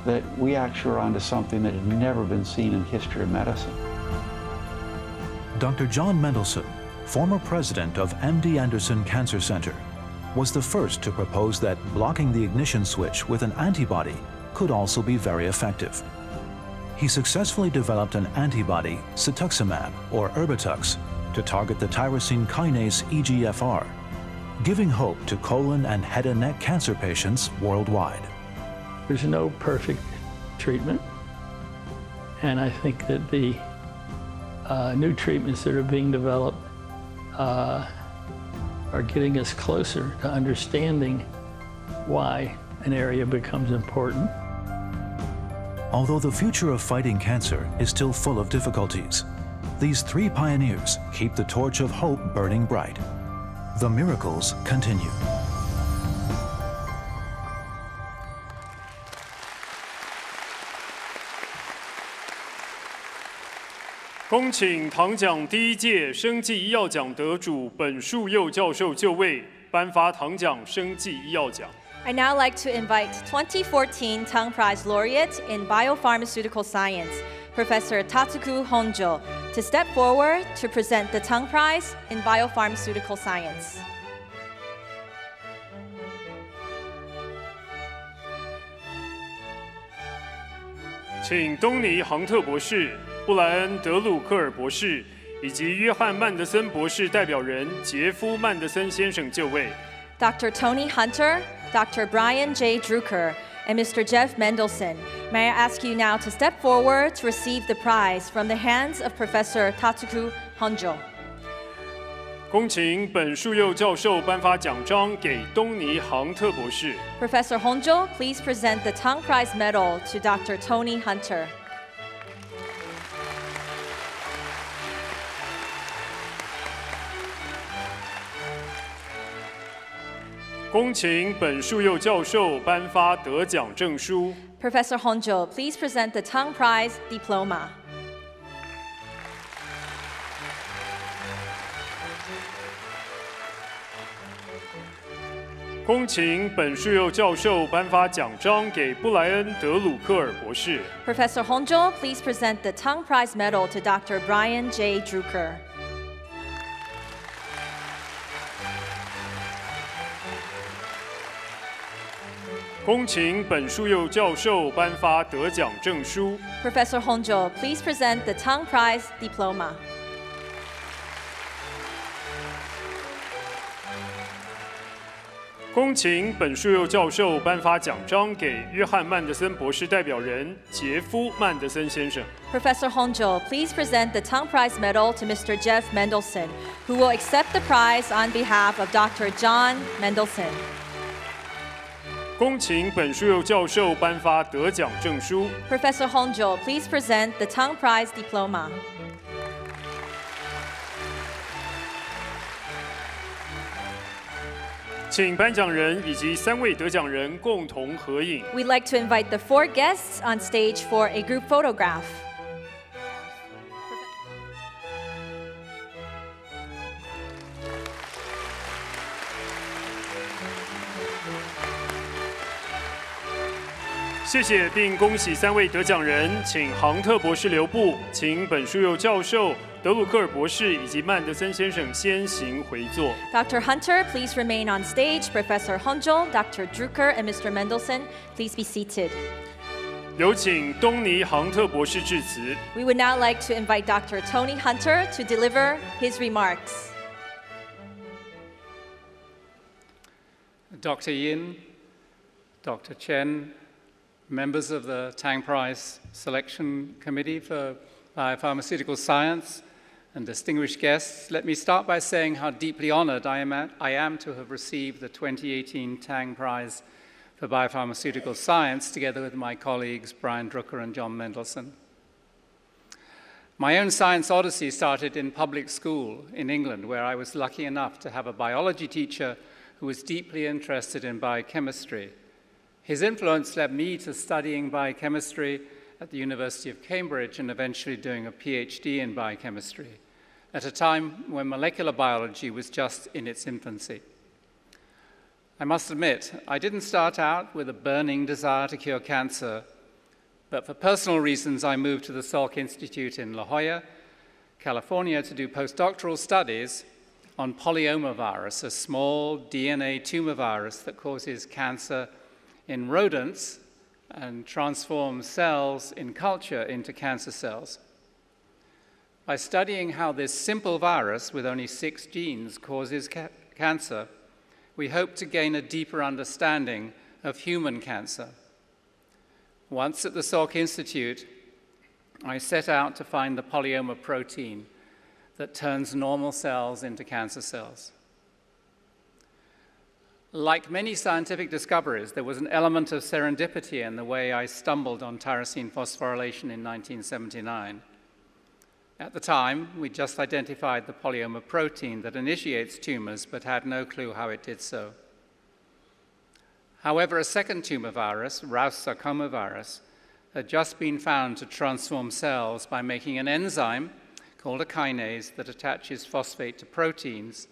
that we actually are onto something that had never been seen in history of medicine. Dr. John Mendelsohn, former president of MD Anderson Cancer Center, was the first to propose that blocking the ignition switch with an antibody could also be very effective. He successfully developed an antibody, cetuximab, or Erbitux, to target the tyrosine kinase EGFR, giving hope to colon and head and neck cancer patients worldwide. There's no perfect treatment, and I think that the new treatments that are being developed are getting us closer to understanding why an area becomes important. Although the future of fighting cancer is still full of difficulties, these 3 pioneers keep the torch of hope burning bright. The miracles continue.恭请唐奖第1届生技医药奖得主本树佑教授就位，颁发唐奖生技医药奖。I'd now like to invite 2014 Tang Prize laureate in biopharmaceutical science, Professor Tatsuku Honjo, to step forward to present the Tang Prize in biopharmaceutical science. 请东尼·杭特博士、布莱恩·德鲁克尔博士以及约翰·曼德森博士代表人杰夫·曼德森先生就位。Dr. Tony Hunter, Dr. Brian J. Drucker, and Mr. Jeff Mendelsohn, may I ask you now to step forward to receive the prize from the hands of Professor Tatsuku Honjo. 恭请本树佑教授颁发奖章给东尼·杭特博士。Professor Honjo, please present the Tang Prize medal to Dr. Tony Hunter. 恭请本树佑教授颁发得奖证书。Professor Honjo, please present the Tang Prize diploma. 恭请本树佑教授颁发奖章给布莱恩·德鲁克尔博士。Professor Honjo, please present the Tang Prize medal to Dr. Brian J. Drucker. 恭请本树佑教授颁发得奖证书。Professor Honjo, please present the Tang Prize diploma. 恭请本树佑教授颁发奖章给约翰·曼德森博士代表人杰夫·曼德森先生。Professor Honjo, please present the Tang Prize medal to Mr. Jeff Mendelsohn, who will accept the prize on behalf of Dr. John Mendelsohn. 恭请本书佑教授颁发得奖证书。Professor Honjo, please present the Tang Prize Diploma. 请颁奖人以及3位得奖人共同合影。We'd like to invite the 4 guests on stage for a group photograph. .谢谢，并恭喜3位得奖人，请杭特博士留步，请本书佑教授、德鲁克尔博士以及曼德森先生先行回座。Dr. Hunter, please remain on stage. Professor Honjo, Dr. Drucker, and Mr. Mendelson, please be seated. 有请东尼·杭特博士致辞。We would now like to invite Dr. Tony Hunter to deliver his remarks. Dr. Yin, Dr. Chen, members of the Tang Prize Selection Committee for Biopharmaceutical Science, and distinguished guests, let me start by saying how deeply honored I am to have received the 2018 Tang Prize for Biopharmaceutical Science, together with my colleagues Brian Drucker and John Mendelson. My own science odyssey started in public school in England, where I was lucky enough to have a biology teacher who was deeply interested in biochemistry. His influence led me to studying biochemistry at the University of Cambridge and eventually doing a PhD in biochemistry at a time when molecular biology was just in its infancy. I must admit, I didn't start out with a burning desire to cure cancer, but for personal reasons, I moved to the Salk Institute in La Jolla, California, to do postdoctoral studies on polyomavirus, a small DNA tumor virus that causes cancer in rodents and transforms cells in culture into cancer cells. By studying how this simple virus with only 6 genes causes cancer, we hope to gain a deeper understanding of human cancer. Once at the Salk Institute, I set out to find the polyoma protein that turns normal cells into cancer cells. Like many scientific discoveries, there was an element of serendipity in the way I stumbled on tyrosine phosphorylation in 1979. At the time, we just identified the polyoma protein that initiates tumors, but had no clue how it did so. However, a second tumor virus, Rous sarcoma virus, had just been found to transform cells by making an enzyme called a kinase that attaches phosphate to proteins,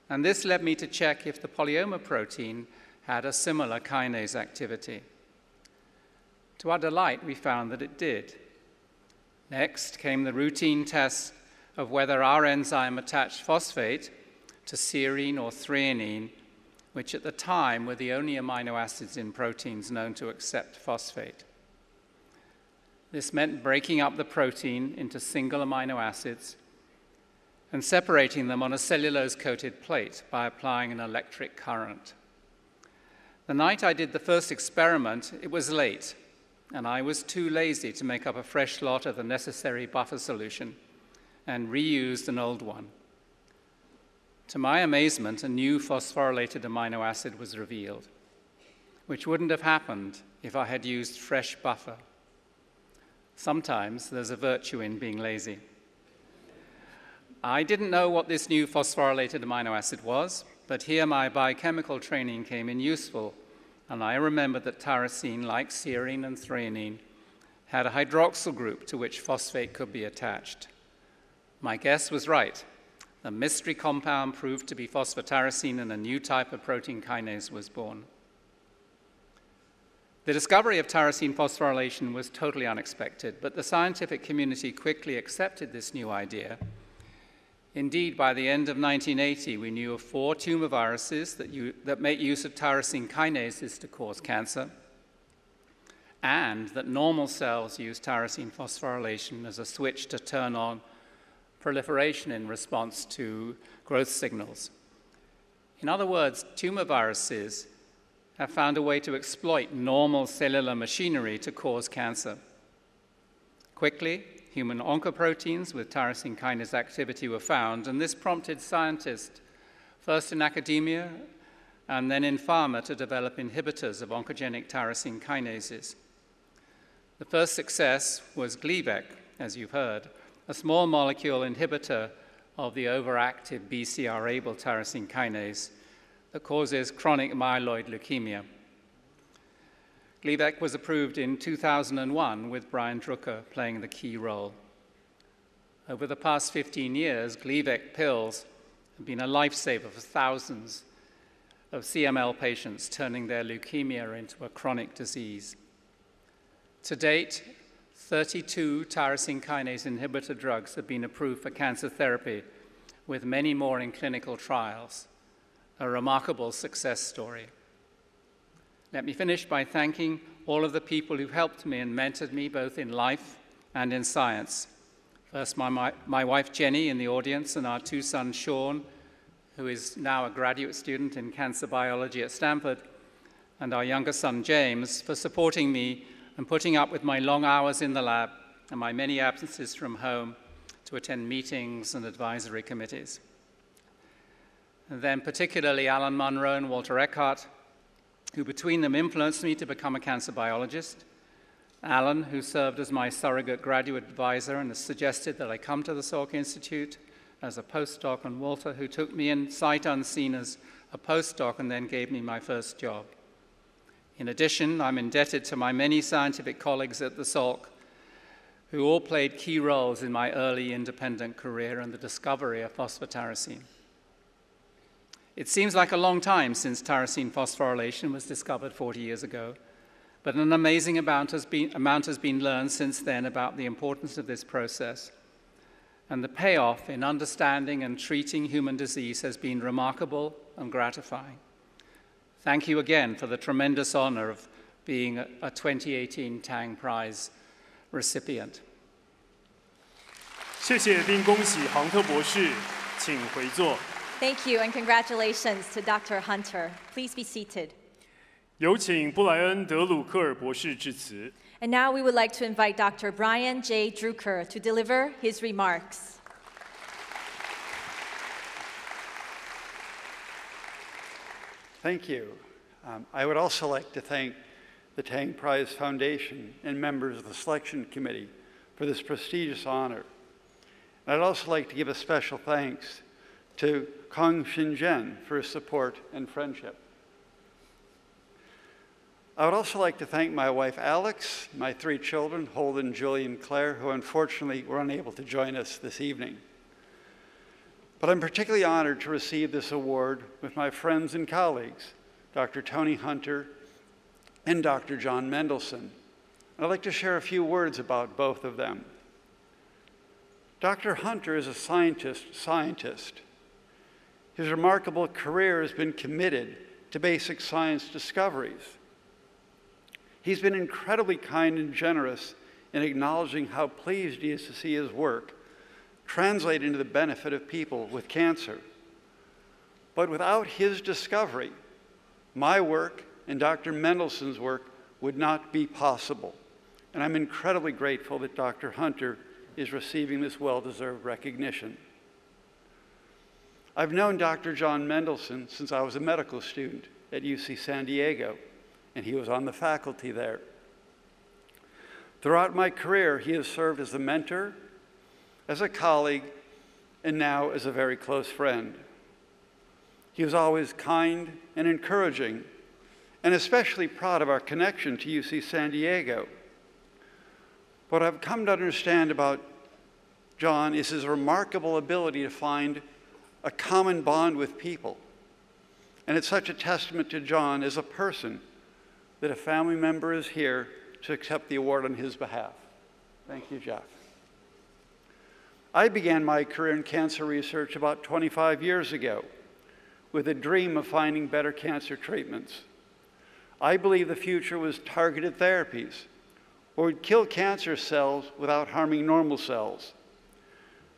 and this led me to check if the polyoma protein had a similar kinase activity. To our delight, we found that it did. Next came the routine test of whether our enzyme attached phosphate to serine or threonine, which at the time were the only amino acids in proteins known to accept phosphate. This meant breaking up the protein into single amino acids and separating them on a cellulose-coated plate by applying an electric current. The night I did the first experiment, it was late, and I was too lazy to make up a fresh lot of the necessary buffer solution and reused an old one. To my amazement, a new phosphorylated amino acid was revealed, which wouldn't have happened if I had used fresh buffer. Sometimes there's a virtue in being lazy. I didn't know what this new phosphorylated amino acid was, but here my biochemical training came in useful, and I remembered that tyrosine, like serine and threonine, had a hydroxyl group to which phosphate could be attached. My guess was right. The mystery compound proved to be phosphotyrosine, and a new type of protein kinase was born. The discovery of tyrosine phosphorylation was totally unexpected, but the scientific community quickly accepted this new idea. Indeed, by the end of 1980, we knew of 4 tumor viruses that make use of tyrosine kinases to cause cancer, and that normal cells use tyrosine phosphorylation as a switch to turn on proliferation in response to growth signals. In other words, tumor viruses have found a way to exploit normal cellular machinery to cause cancer. Quickly, human oncoproteins with tyrosine kinase activity were found, and this prompted scientists, first in academia and then in pharma to develop inhibitors of oncogenic tyrosine kinases. The first success was Gleevec, as you've heard, a small molecule inhibitor of the overactive BCR-ABL tyrosine kinase that causes chronic myeloid leukemia. Gleevec was approved in 2001 with Brian Drucker playing the key role. Over the past 15 years, Gleevec pills have been a lifesaver for thousands of CML patients, turning their leukemia into a chronic disease. To date, 32 tyrosine kinase inhibitor drugs have been approved for cancer therapy, with many more in clinical trials. A remarkable success story. Let me finish by thanking all of the people who helped me and mentored me both in life and in science. First, my wife Jenny in the audience, and our two sons, Sean, who is now a graduate student in cancer biology at Stanford, and our younger son, James, for supporting me and putting up with my long hours in the lab and my many absences from home to attend meetings and advisory committees. And then particularly Alan Munro and Walter Eckhart, who between them influenced me to become a cancer biologist. Alan, who served as my surrogate graduate advisor and has suggested that I come to the Salk Institute as a postdoc, and Walter, who took me in sight unseen as a postdoc and then gave me my first job. In addition, I'm indebted to my many scientific colleagues at the Salk, who all played key roles in my early independent career and the discovery of phosphatyrosine. It seems like a long time since tyrosine phosphorylation was discovered 40 years ago, but an amazing amount has been learned since then about the importance of this process. And the payoff in understanding and treating human disease has been remarkable and gratifying. Thank you again for the tremendous honor of being a 2018 Tang Prize recipient. 谢谢并恭喜杭特博士，请回座。 Thank you and congratulations to Dr. Hunter. Please be seated. 有请布莱恩·德鲁克尔博士致辞。 And now we would like to invite Dr. Brian J. Drucker to deliver his remarks. Thank you. I would also like to thank the Tang Prize Foundation and members of the selection committee for this prestigious honor. And I'd also like to give a special thanks to Kong Xinzhen for his support and friendship. I would also like to thank my wife Alex, my three children, Holden, Julie, and Claire, who unfortunately were unable to join us this evening. But I'm particularly honored to receive this award with my friends and colleagues, Dr. Tony Hunter and Dr. John Mendelsohn. I'd like to share a few words about both of them. Dr. Hunter is a scientist. His remarkable career has been committed to basic science discoveries. He's been incredibly kind and generous in acknowledging how pleased he is to see his work translate into the benefit of people with cancer. But without his discovery, my work and Dr. Mendelsohn's work would not be possible. And I'm incredibly grateful that Dr. Hunter is receiving this well-deserved recognition. I've known Dr. John Mendelsohn since I was a medical student at UC San Diego, and he was on the faculty there. Throughout my career, he has served as a mentor, as a colleague, and now as a very close friend. He was always kind and encouraging, and especially proud of our connection to UC San Diego. What I've come to understand about John is his remarkable ability to find a common bond with people. And it's such a testament to John as a person that a family member is here to accept the award on his behalf. Thank you, Jeff. I began my career in cancer research about 25 years ago with a dream of finding better cancer treatments. I believe the future was targeted therapies, or would kill cancer cells without harming normal cells.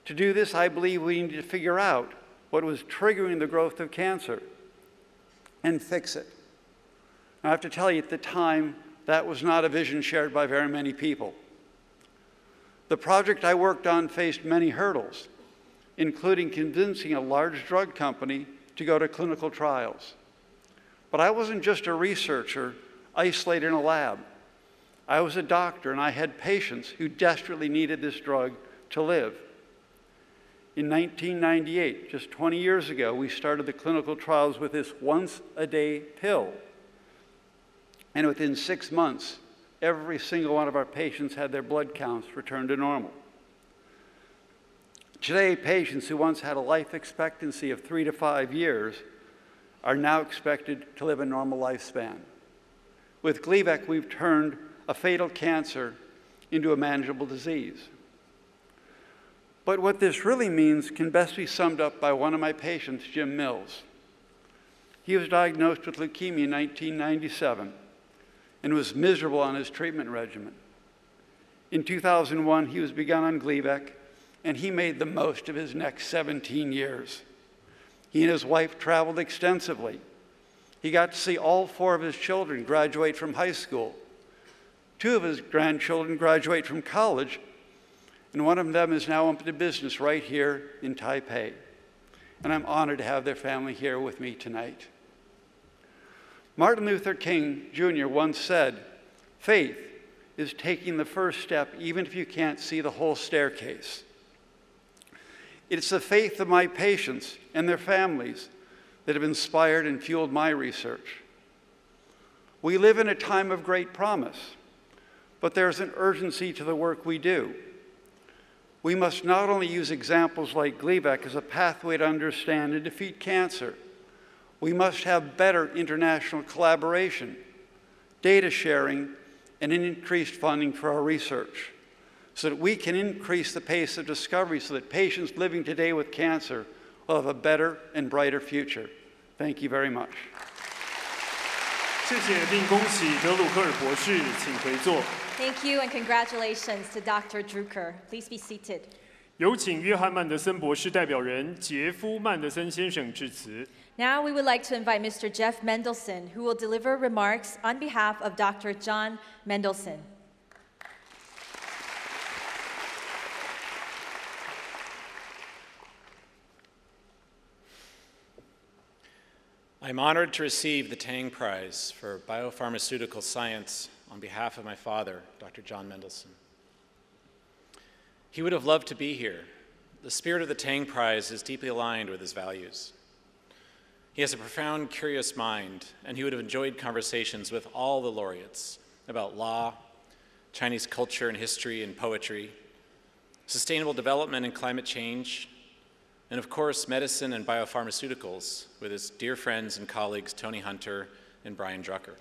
To do this, I believe we need to figure out what was triggering the growth of cancer and fix it. I have to tell you, at the time, that was not a vision shared by very many people. The project I worked on faced many hurdles, including convincing a large drug company to go to clinical trials. But I wasn't just a researcher isolated in a lab. I was a doctor, and I had patients who desperately needed this drug to live. In 1998, just 20 years ago, we started the clinical trials with this once-a-day pill. And within 6 months, every single one of our patients had their blood counts return to normal. Today, patients who once had a life expectancy of 3 to 5 years are now expected to live a normal lifespan. With Gleevec, we've turned a fatal cancer into a manageable disease. But what this really means can best be summed up by one of my patients, Jim Mills. He was diagnosed with leukemia in 1997 and was miserable on his treatment regimen. In 2001, he was begun on Gleevec, and he made the most of his next 17 years. He and his wife traveled extensively. He got to see all 4 of his children graduate from high school. 2 of his grandchildren graduate from college, and one of them is now open to business right here in Taipei. And I'm honored to have their family here with me tonight. Martin Luther King Jr. once said, "Faith is taking the first step even if you can't see the whole staircase." It's the faith of my patients and their families that have inspired and fueled my research. We live in a time of great promise, but there's an urgency to the work we do. We must not only use examples like Gleevec as a pathway to understand and defeat cancer, we must have better international collaboration, data sharing, and increased funding for our research, so that we can increase the pace of discovery so that patients living today with cancer will have a better and brighter future. Thank you very much. 谢谢并恭喜德鲁克尔博士，请回座。 Thank you and congratulations to Dr. Drucker. Please be seated. 有请约翰·曼德森博士代表人杰夫·曼德森先生致辞。 Now we would like to invite Mr. Jeff Mendelson, who will deliver remarks on behalf of Dr. John Mendelson. I'm honored to receive the Tang Prize for Biopharmaceutical Science on behalf of my father, Dr. John Mendelson. He would have loved to be here. The spirit of the Tang Prize is deeply aligned with his values. He has a profound, curious mind, and he would have enjoyed conversations with all the laureates about law, Chinese culture and history and poetry, sustainable development and climate change, and of course, medicine and biopharmaceuticals with his dear friends and colleagues, Tony Hunter and Brian Drucker.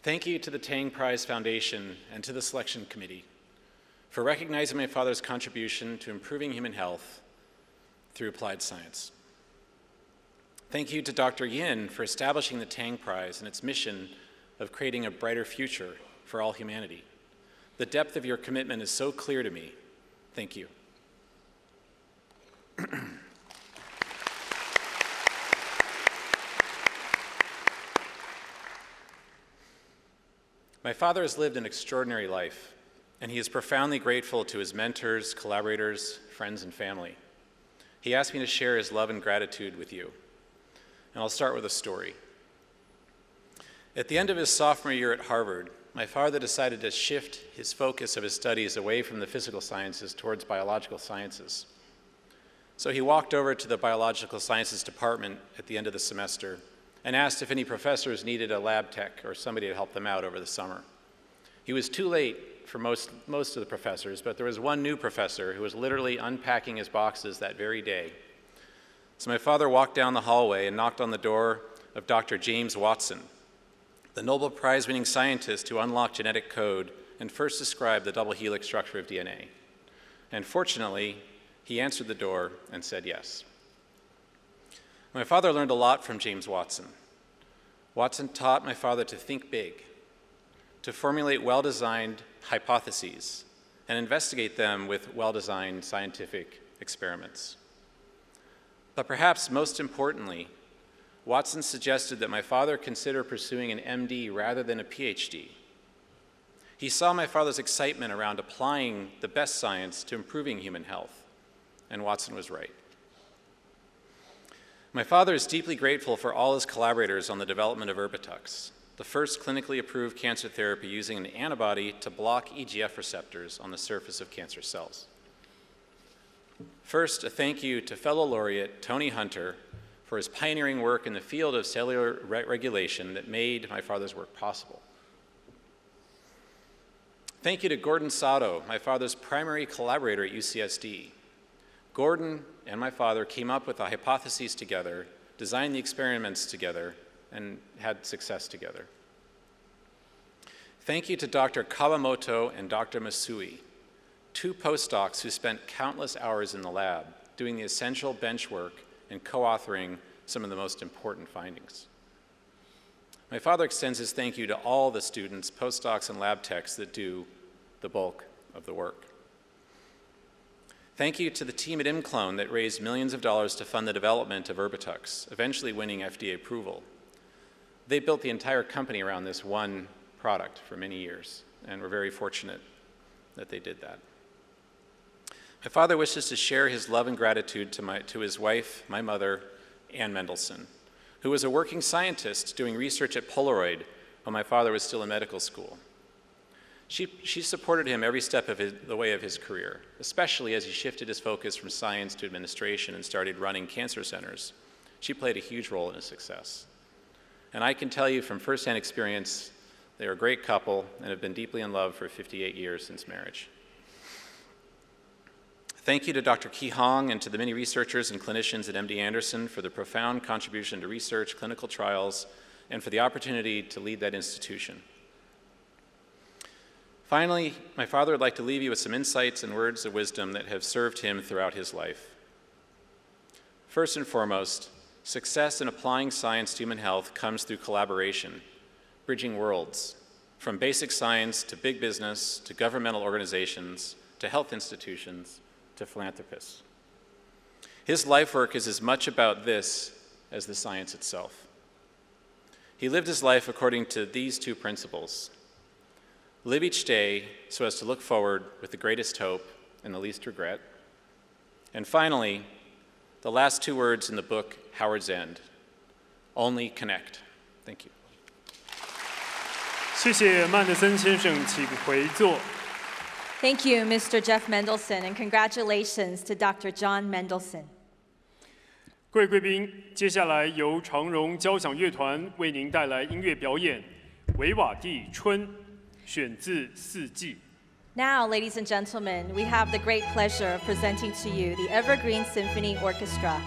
Thank you to the Tang Prize Foundation and to the selection committee for recognizing my father's contribution to improving human health through applied science. Thank you to Dr. Yin for establishing the Tang Prize and its mission of creating a brighter future for all humanity. The depth of your commitment is so clear to me. Thank you. My father has lived an extraordinary life, and he is profoundly grateful to his mentors, collaborators, friends, and family. He asked me to share his love and gratitude with you, and I'll start with a story. At the end of his sophomore year at Harvard, my father decided to shift his focus of his studies away from the physical sciences towards biological sciences. So he walked over to the biological sciences department at the end of the semester and asked if any professors needed a lab tech or somebody to help them out over the summer. He was too late for most of the professors, but there was one new professor who was literally unpacking his boxes that very day. So my father walked down the hallway and knocked on the door of Dr. James Watson, the Nobel Prize-winning scientist who unlocked genetic code and first described the double helix structure of DNA. And fortunately, he answered the door and said yes. My father learned a lot from James Watson. Watson taught my father to think big, to formulate well-designed hypotheses, and investigate them with well-designed scientific experiments. But perhaps most importantly, Watson suggested that my father consider pursuing an MD rather than a PhD. He saw my father's excitement around applying the best science to improving human health, and Watson was right. My father is deeply grateful for all his collaborators on the development of Erbitux, the first clinically approved cancer therapy using an antibody to block EGF receptors on the surface of cancer cells. First, a thank you to fellow laureate Tony Hunter for his pioneering work in the field of cellular regulation that made my father's work possible. Thank you to Gordon Sato, my father's primary collaborator at UCSD. Gordon and my father came up with the hypotheses together, designed the experiments together, and had success together. Thank you to Dr. Kawamoto and Dr. Masui, two postdocs who spent countless hours in the lab doing the essential bench work and co-authoring some of the most important findings. My father extends his thank you to all the students, postdocs, and lab techs that do the bulk of the work. Thank you to the team at ImClone that raised millions of dollars to fund the development of Erbitux, eventually winning FDA approval. They built the entire company around this one product for many years, and we're very fortunate that they did that. My father wishes to share his love and gratitude to his wife, my mother, Ann Mendelsohn, who was a working scientist doing research at Polaroid when my father was still in medical school. She supported him every step of the way of his career, especially as he shifted his focus from science to administration and started running cancer centers. She played a huge role in his success. And I can tell you from firsthand experience, they're a great couple and have been deeply in love for 58 years since marriage. Thank you to Dr. Ki Hong and to the many researchers and clinicians at MD Anderson for the profound contribution to research, clinical trials, and for the opportunity to lead that institution. Finally, my father would like to leave you with some insights and words of wisdom that have served him throughout his life. First and foremost, success in applying science to human health comes through collaboration, bridging worlds, from basic science to big business, to governmental organizations, to health institutions, to philanthropists. His life work is as much about this as the science itself. He lived his life according to these two principles. Live each day so as to look forward with the greatest hope and the least regret. And finally, the last two words in the book, Howard's End, only connect. Thank you. 谢谢曼德森先生，请回座。 Thank you, Mr. Jeff Mendelsohn, and congratulations to Dr. John Mendelsohn. 各位贵宾，接下来由长荣交响乐团为您带来音乐表演《维瓦蒂春》，选自《四季》。 Now, ladies and gentlemen, we have the great pleasure of presenting to you the Evergreen Symphony Orchestra.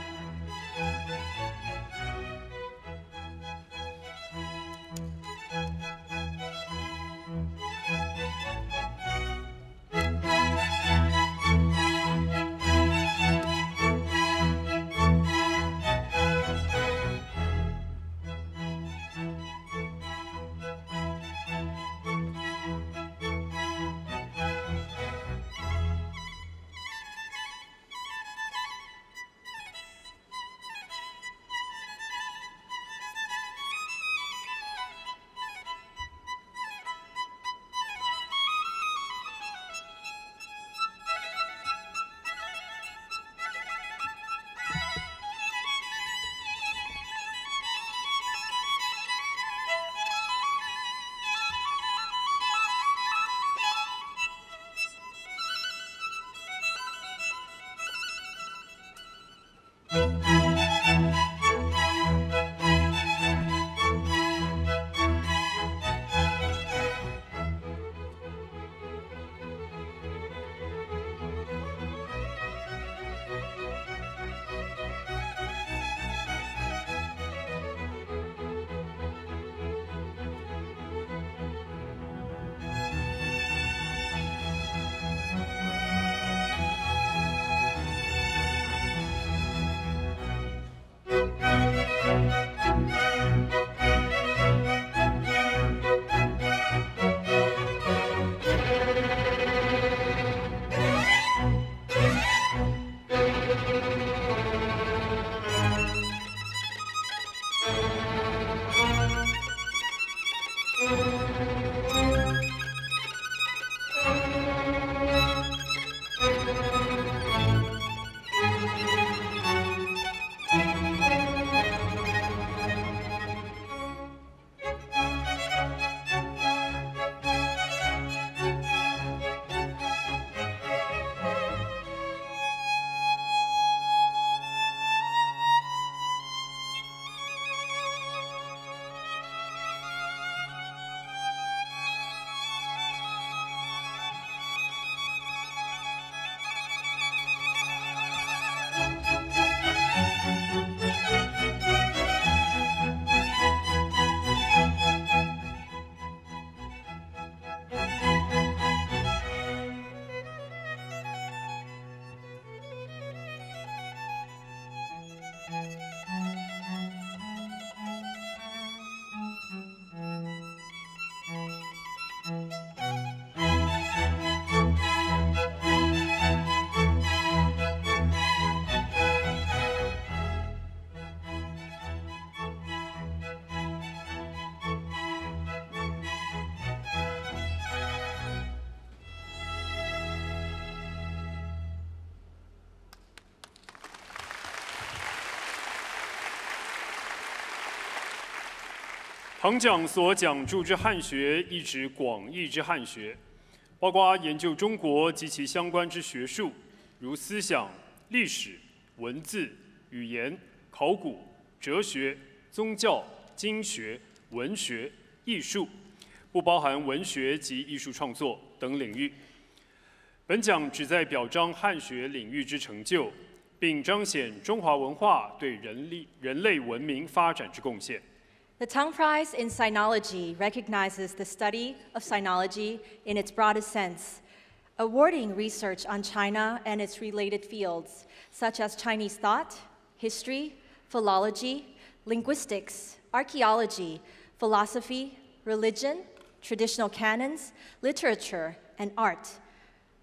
唐奖所讲述之汉学，亦指广义之汉学，包括研究中国及其相关之学术，如思想、历史、文字、语言、考古、哲学、宗教、经学、文学、艺术，不包含文学及艺术创作等领域。本奖旨在表彰汉学领域之成就，并彰显中华文化对人类文明发展之贡献。The Tang Prize in Sinology recognizes the study of sinology in its broadest sense, awarding research on China and its related fields, such as Chinese thought, history, philology, linguistics, archaeology, philosophy, religion, traditional canons, literature, and art.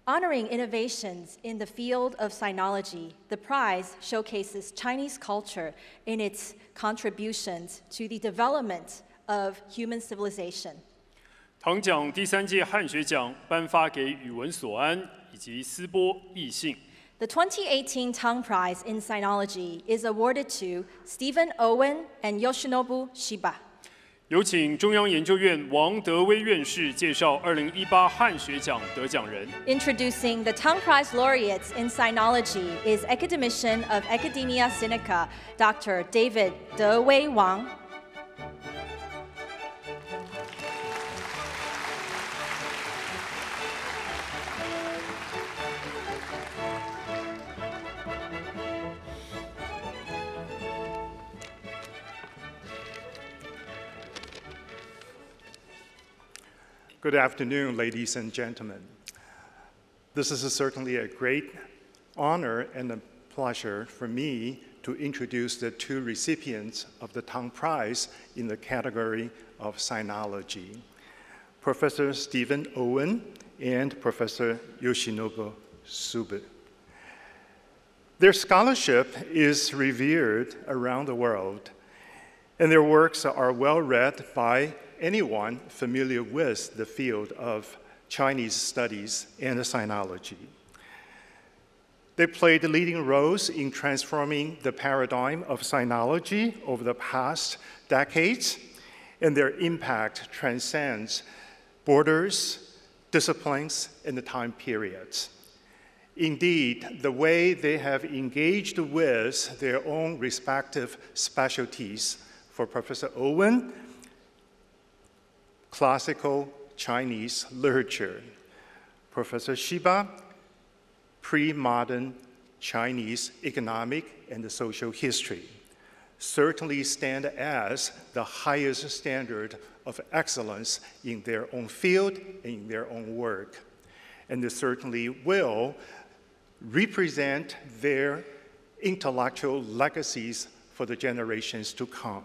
Honoring innovations in the field of sinology, the prize showcases Chinese culture in its contributions to the development of human civilization. 唐奖第3届汉学奖颁发给宇文所安以及斯波义信。The 2018 Tang Prize in Sinology is awarded to Stephen Owen and Yoshinobu Shiba. 有请中央研究院王德威院士介绍2018汉学奖得奖人。Introducing the Tang Prize laureates in Sinology is Academician of Academia Sinica, Dr. David De Wei Wang. Good afternoon, ladies and gentlemen. This is certainly a great honor and a pleasure for me to introduce the two recipients of the Tang Prize in the category of sinology, Professor Stephen Owen and Professor Yoshinobu Shiba. Their scholarship is revered around the world, and their works are well read by anyone familiar with the field of Chinese studies and sinology. They played leading roles in transforming the paradigm of sinology over the past decades, and their impact transcends borders, disciplines, and the time periods. Indeed, the way they have engaged with their own respective specialties, for Professor Owen, classical Chinese literature. Professor Shiba, pre-modern Chinese economic and social history, certainly stand as the highest standard of excellence in their own field and in their own work. And they certainly will represent their intellectual legacies for the generations to come.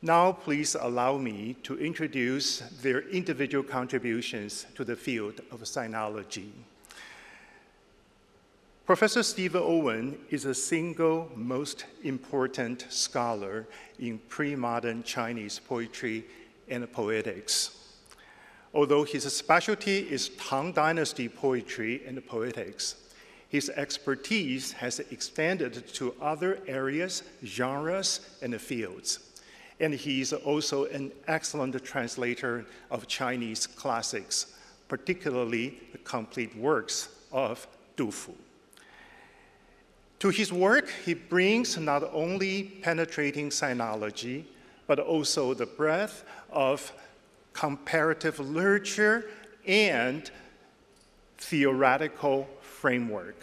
Now, please allow me to introduce their individual contributions to the field of sinology. Professor Stephen Owen is the single most important scholar in pre-modern Chinese poetry and poetics. Although his specialty is Tang Dynasty poetry and poetics, his expertise has expanded to other areas, genres, and fields. And he is also an excellent translator of Chinese classics, particularly the complete works of Du Fu. To his work, he brings not only penetrating sinology, but also the breadth of comparative literature and theoretical framework.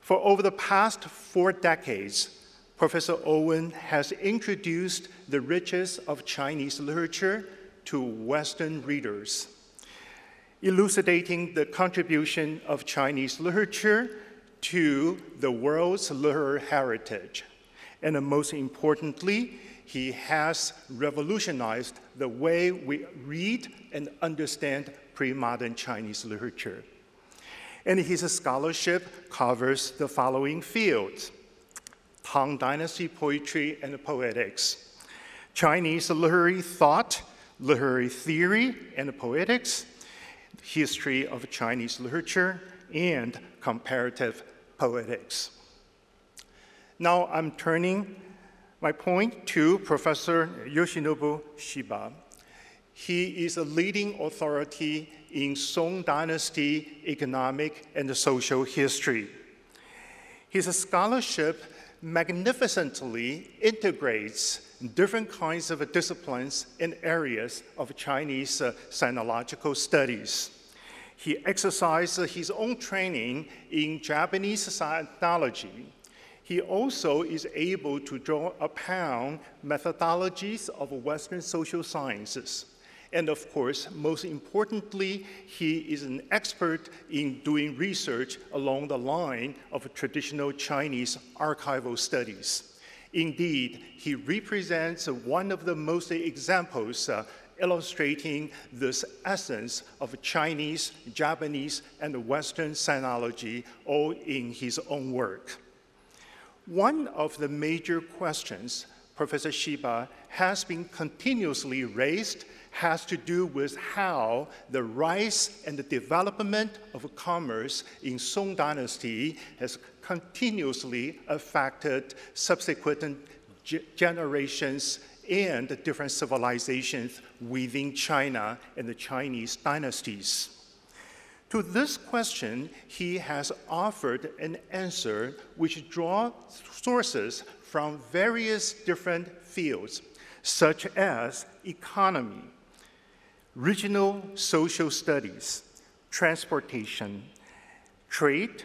For over the past 4 decades, Professor Owen has introduced the riches of Chinese literature to Western readers, elucidating the contribution of Chinese literature to the world's literary heritage. And most importantly, he has revolutionized the way we read and understand pre-modern Chinese literature. And his scholarship covers the following fields: Tang Dynasty poetry and poetics, Chinese literary thought, literary theory and poetics, history of Chinese literature, and comparative poetics. Now I'm turning My point to Professor Yoshinobu Shiba. He is a leading authority in Song Dynasty economic and social history. His scholarship magnificently integrates different kinds of disciplines and areas of Chinese sinological studies. He exercised his own training in Japanese sinology. He also is able to draw upon methodologies of Western social sciences. And of course, most importantly, he is an expert in doing research along the line of traditional Chinese archival studies. Indeed, he represents one of the most examples illustrating this essence of Chinese, Japanese, and Western sinology, all in his own work. One of the major questions Professor Shiba has been continuously raised has to do with how the rise and the development of commerce in Song Dynasty has continuously affected subsequent generations and different civilizations within China and the Chinese dynasties. To this question, he has offered an answer which draws sources from various different fields, such as economy, regional social studies, transportation, trade,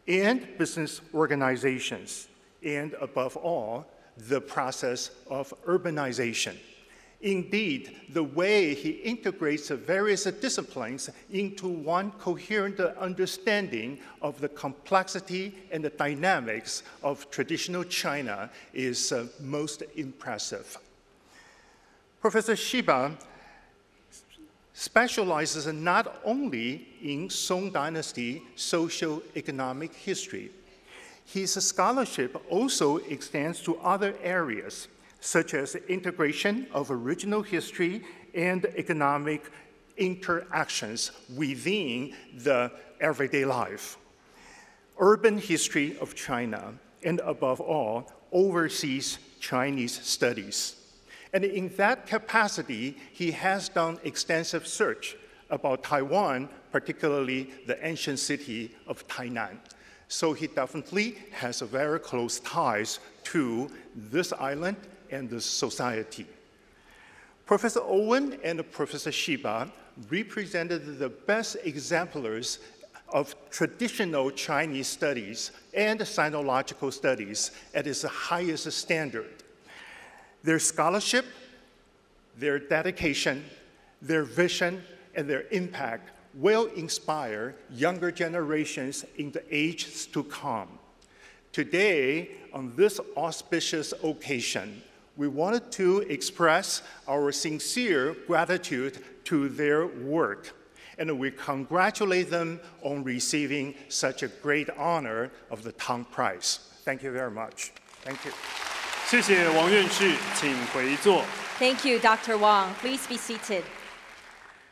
and business organizations, and above all, the process of urbanization. Indeed, the way he integrates various disciplines into one coherent understanding of the complexity and the dynamics of traditional China is most impressive. Professor Shiba specializes not only in Song Dynasty socio-economic history. His scholarship also extends to other areas, such as integration of regional history and economic interactions within the everyday life, urban history of China, and above all, overseas Chinese studies. And in that capacity, he has done extensive research about Taiwan, particularly the ancient city of Tainan. So he definitely has very close ties to this island and this society. Professor Owen and Professor Shiba represented the best exemplars of traditional Chinese studies and sinological studies at its highest standard. Their scholarship, their dedication, their vision, and their impact will inspire younger generations in the ages to come. Today, on this auspicious occasion, we wanted to express our sincere gratitude to their work, and we congratulate them on receiving such a great honor of the Tang Prize. Thank you very much. Thank you. 谢谢王院士，请回座。 Thank you, Dr. Wang. Please be seated.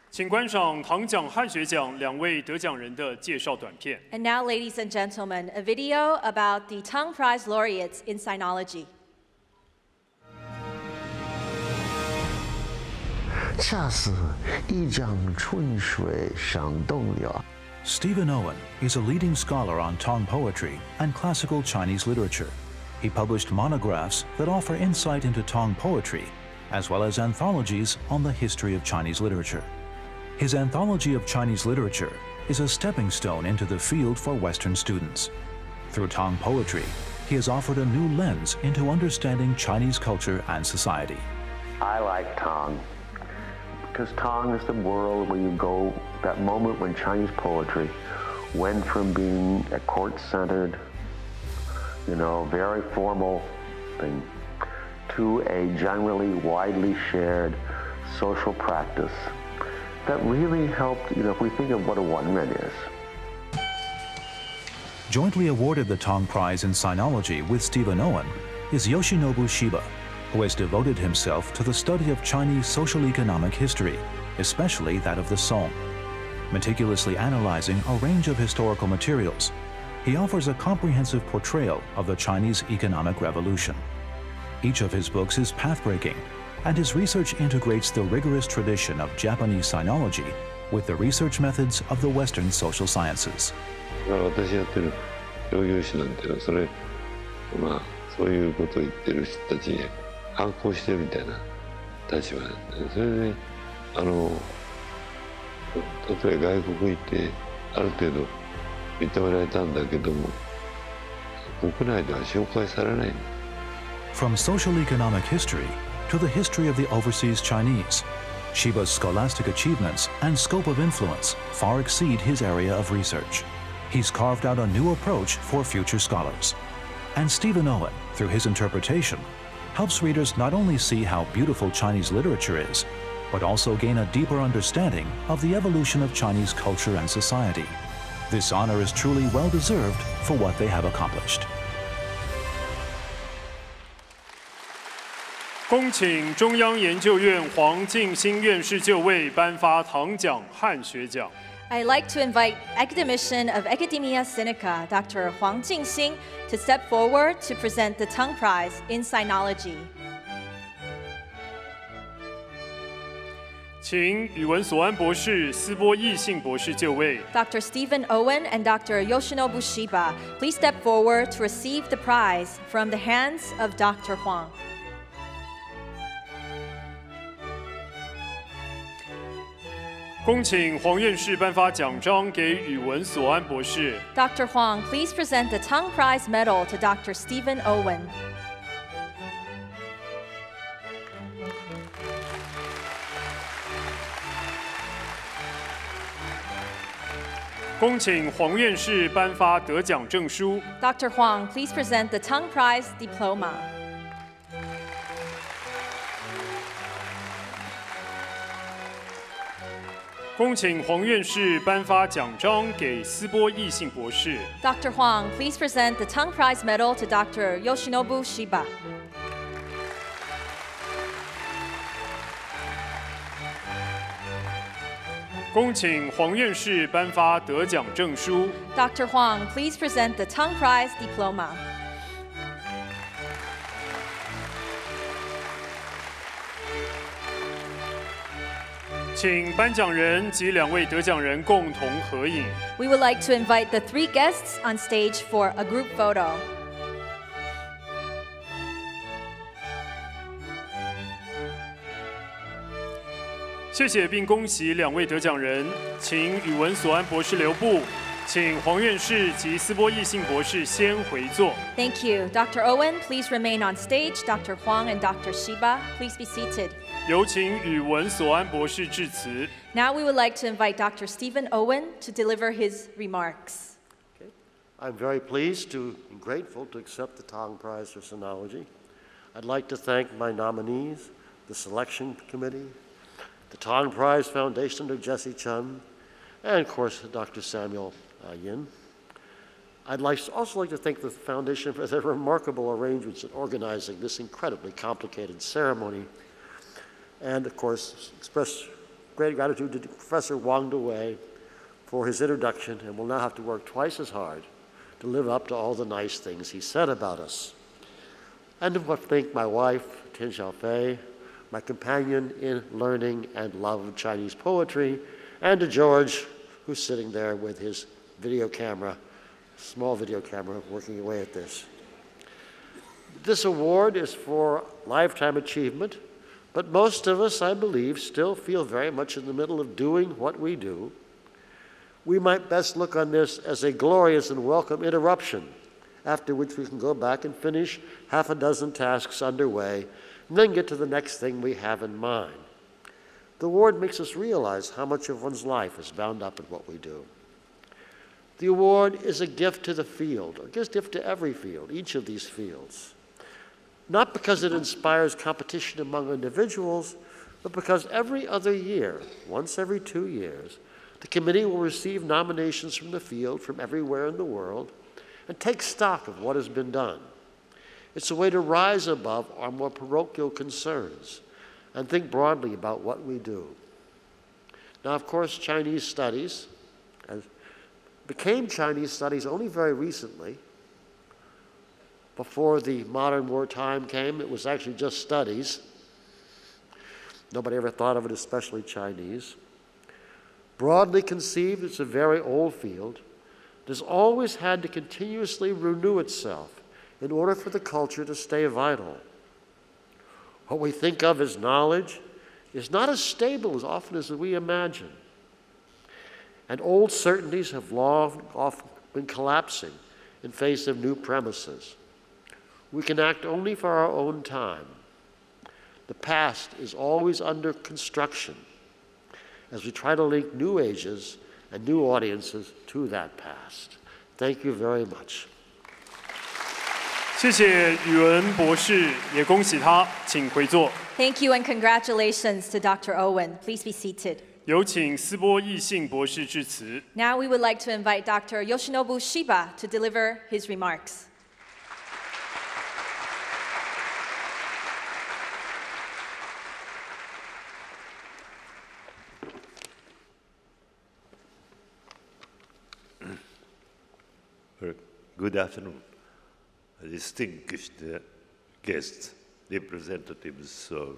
请观赏唐奖汉学奖2位得奖人的介绍短片。 And now, ladies and gentlemen, a video about the Tang Prize laureates in sinology. 恰似一江春水向东流。 Stephen Owen is a leading scholar on Tang poetry and classical Chinese literature. He published monographs that offer insight into Tang poetry, as well as anthologies on the history of Chinese literature. His anthology of Chinese literature is a stepping stone into the field for Western students. Through Tang poetry, he has offered a new lens into understanding Chinese culture and society. I like Tang because Tang is the world where you go, that moment when Chinese poetry went from being a court-centered, very formal thing, to a generally widely shared social practice that really helped, if we think of what a Wenren is. Jointly awarded the Tang Prize in Sinology with Stephen Owen is Yoshinobu Shiba, who has devoted himself to the study of Chinese social-economic history, especially that of the Song. Meticulously analyzing a range of historical materials, he offers a comprehensive portrayal of the Chinese economic revolution. Each of his books is pathbreaking, and his research integrates the rigorous tradition of Japanese sinology with the research methods of the Western social sciences. 私やってる商業誌なんていうのはそういうことを言ってる人たちに反抗してるみたいな立場なんで、それで例えば外国行ってある程度認められたんだけども、国内では紹介されない。From social economic history to the history of the overseas Chinese, Shiba's scholastic achievements and scope of influence far exceed his area of research. He's carved out a new approach for future scholars. And Stephen Owen, through his interpretation, helps readers not only see how beautiful Chinese literature is, but also gain a deeper understanding of the evolution of Chinese culture and society. This honor is truly well-deserved for what they have accomplished. 恭请中央研究院黄敬兴院士就位颁发唐奖汉学奖。 I'd like to invite academician of Academia Sinica, Dr. Huang Jingxing, to step forward to present the Tang Prize in Sinology. 请语文所安博士、斯波义信博士就位。 Dr. Stephen Owen and Dr. Yoshinobu Shiba, please step forward to receive the prize from the hands of Dr. Huang. 恭请黄院士颁发奖章给语文所安博士。 Dr. Huang, please present the Tang Prize medal to Dr. Stephen Owen. 恭请黄院士颁发得奖证书。 Dr. Huang, please present the Tang Prize diploma. 恭请黄院士颁发奖章给斯波义信博士。 Dr. Huang, please present the Tang Prize medal to Dr. Yoshinobu Shiba. 恭请黄院士颁发得奖证书。 Dr. Huang, please present the Tang Prize diploma. 请颁奖人及2位得奖人共同合影。 We would like to invite the 3 guests on stage for a group photo. 谢谢并恭喜2位得奖人，请语文所安博士留步，请黄院士及斯波义信博士先回座。 Thank you. Dr. Owen, please remain on stage. Dr. Huang and Dr. Shiba, please be seated. 有请语文所安博士致辞。 Now we would like to invite Dr. Stephen Owen to deliver his remarks. I'm very pleased and grateful to accept the Tang Prize for Sinology. I'd like to thank my nominees, the selection committee, the Tang Prize Foundation under Jesse Chun, and of course, Dr. Samuel Yin. I'd also like to thank the foundation for their remarkable arrangements in organizing this incredibly complicated ceremony. And of course, express great gratitude to Professor Wang Dewey for his introduction, and will now have to work twice as hard to live up to all the nice things he said about us. And I want to thank my wife, Tian Xiaofei, my companion in learning and love of Chinese poetry, and to George, who's sitting there with his video camera, small video camera, working away at this. This award is for lifetime achievement, but most of us, I believe, still feel very much in the middle of doing what we do. We might best look on this as a glorious and welcome interruption, after which we can go back and finish half a dozen tasks underway, and then get to the next thing we have in mind. The award makes us realize how much of one's life is bound up in what we do. The award is a gift to the field, a gift to every field, each of these fields. Not because it inspires competition among individuals, but because every other year, once every 2 years, the committee will receive nominations from the field from everywhere in the world and take stock of what has been done. It's a way to rise above our more parochial concerns and think broadly about what we do. Now, of course, Chinese studies became Chinese studies only very recently, before the modern wartime came, it was actually just studies. Nobody ever thought of it, especially Chinese. Broadly conceived, it's a very old field. It has always had to continuously renew itself in order for the culture to stay vital. What we think of as knowledge is not as stable as often as we imagine. And old certainties have long often been collapsing in face of new premises. We can act only for our own time. The past is always under construction as we try to link new ages and new audiences to that past. Thank you very much. 谢谢宇文博士，也恭喜他，请回座。Thank you and congratulations to Dr. Owen. Please be seated. 有请斯波义信博士致辞。Now we would like to invite Dr. Yoshinobu Shiba to deliver his remarks. Good afternoon, distinguished guests, representatives of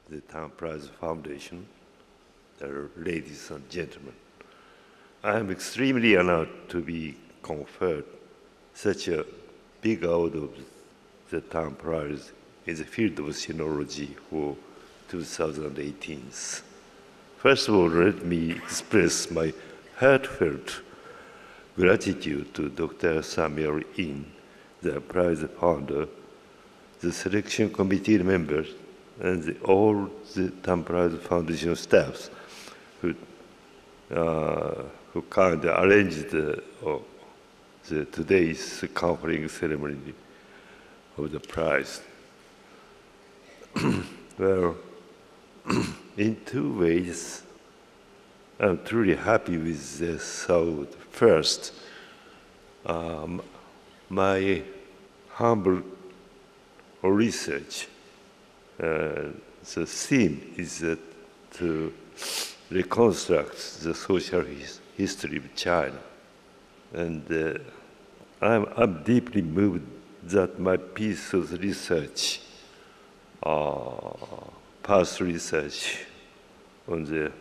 the Tang Prize Foundation, ladies and gentlemen. I am extremely honored to be conferred such a big award of the Tang Prize in the field of sinology for 2018. First of all, let me express my heartfelt gratitude to Dr. Samuel Yin, the prize founder, the selection committee members, and all the Tang Prize Foundation staffs who kindly arranged today's conferring ceremony of the prize. Well, in two ways, I'm truly happy with this award. First, my humble research, the theme is to reconstruct the social history of China. And I'm deeply moved that my piece of research, past research on the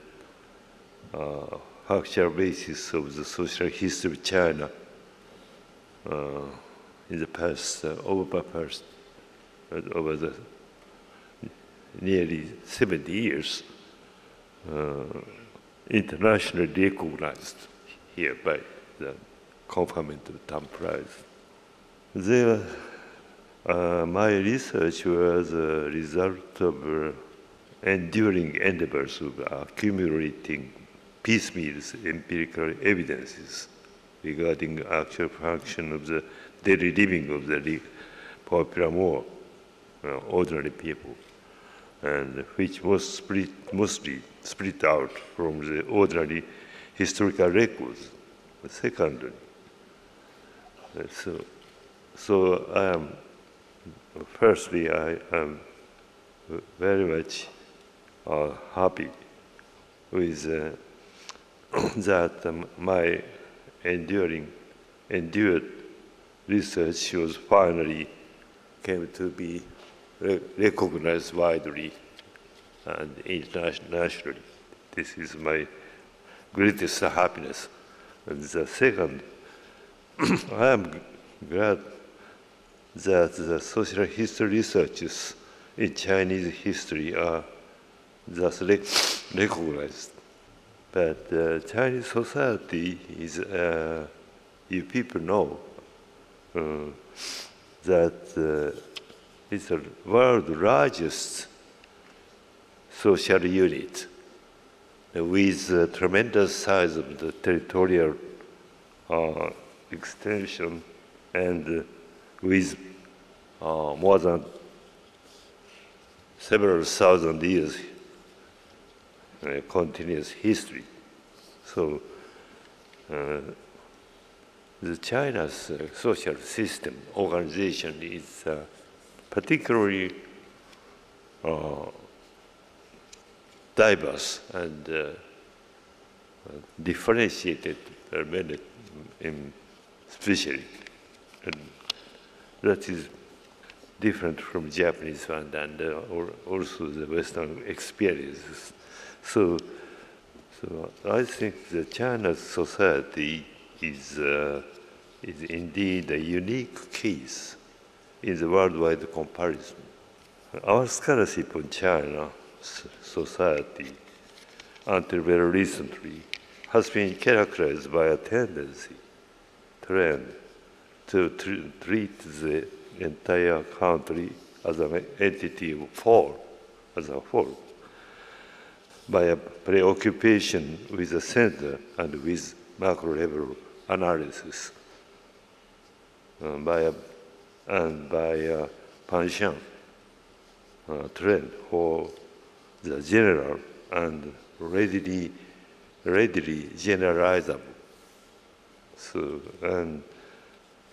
factual basis of the social history of China in the past, over the nearly 70 years, internationally recognized here by the conferment of Tang Prize. My research was a result of enduring endeavors of accumulating piecemeal empirical evidences regarding actual function of the daily living of the popular more ordinary people, and which was mostly split out from the ordinary historical records, secondary. So firstly, I am very much happy with that my endured research was finally came to be recognized widely and internationally. This is my greatest happiness. And the second, I am glad that the social history researches in Chinese history are thus recognized. But Chinese society is, you people know, that it's the world's largest social unit with a tremendous size of the territorial extension and with more than several thousand years continuous history. So the China's social system organization is particularly diverse and differentiated, especially. And that is different from Japanese one and also the Western experiences. So I think that China's society is indeed a unique case in the worldwide comparison. Our scholarship on China society, until very recently, has been characterized by a tendency, trend, to treat the entire country as an entity as a whole, by a preoccupation with the center and with macro-level analysis, by a penchant trend for the general and readily generalizable.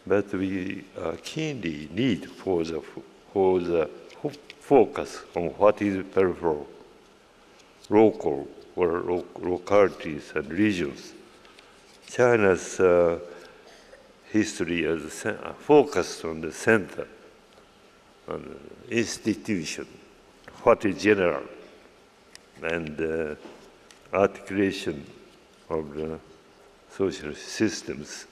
But we keenly need for the focus on what is peripheral, local, or localities and regions. China's history is focused on the center, on the institution, what is general, and articulation of the social systems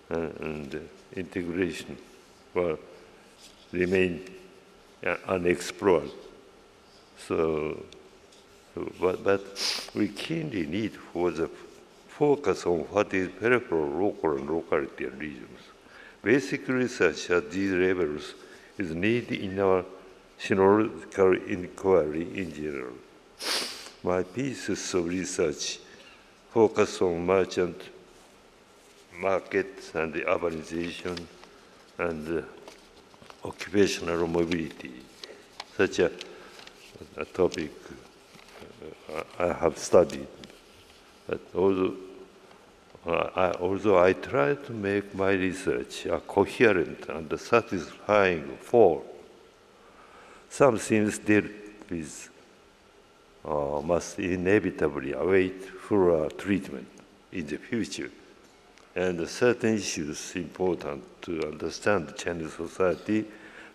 and integration will remain unexplored. But we keenly need for the focus on what is peripheral, local, and locality and regions. Basic research at these levels is needed in our sinological inquiry in general. My pieces of research focus on merchant markets and the urbanization and occupational mobility, such a topic I have studied. But although I try to make my research a coherent and satisfying form, some things dealt with must inevitably await fuller treatment in the future, and certain issues important to understand Chinese society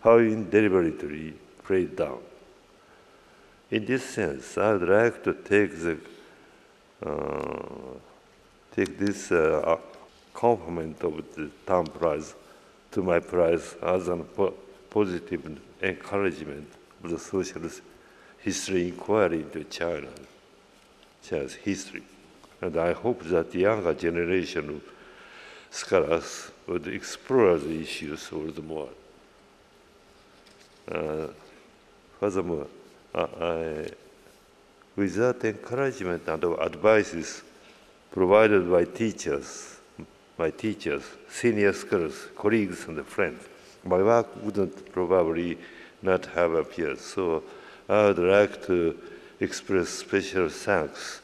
have been deliberately played down. In this sense, I would like to take this compliment of the Tang Prize to my prize as a positive encouragement of the social history inquiry into China's history. And I hope that the younger generation of scholars would explore the issues all the more. Furthermore, with that encouragement and advices provided by my teachers, senior scholars, colleagues, and friends, my work wouldn't probably not have appeared. So I would like to express special thanks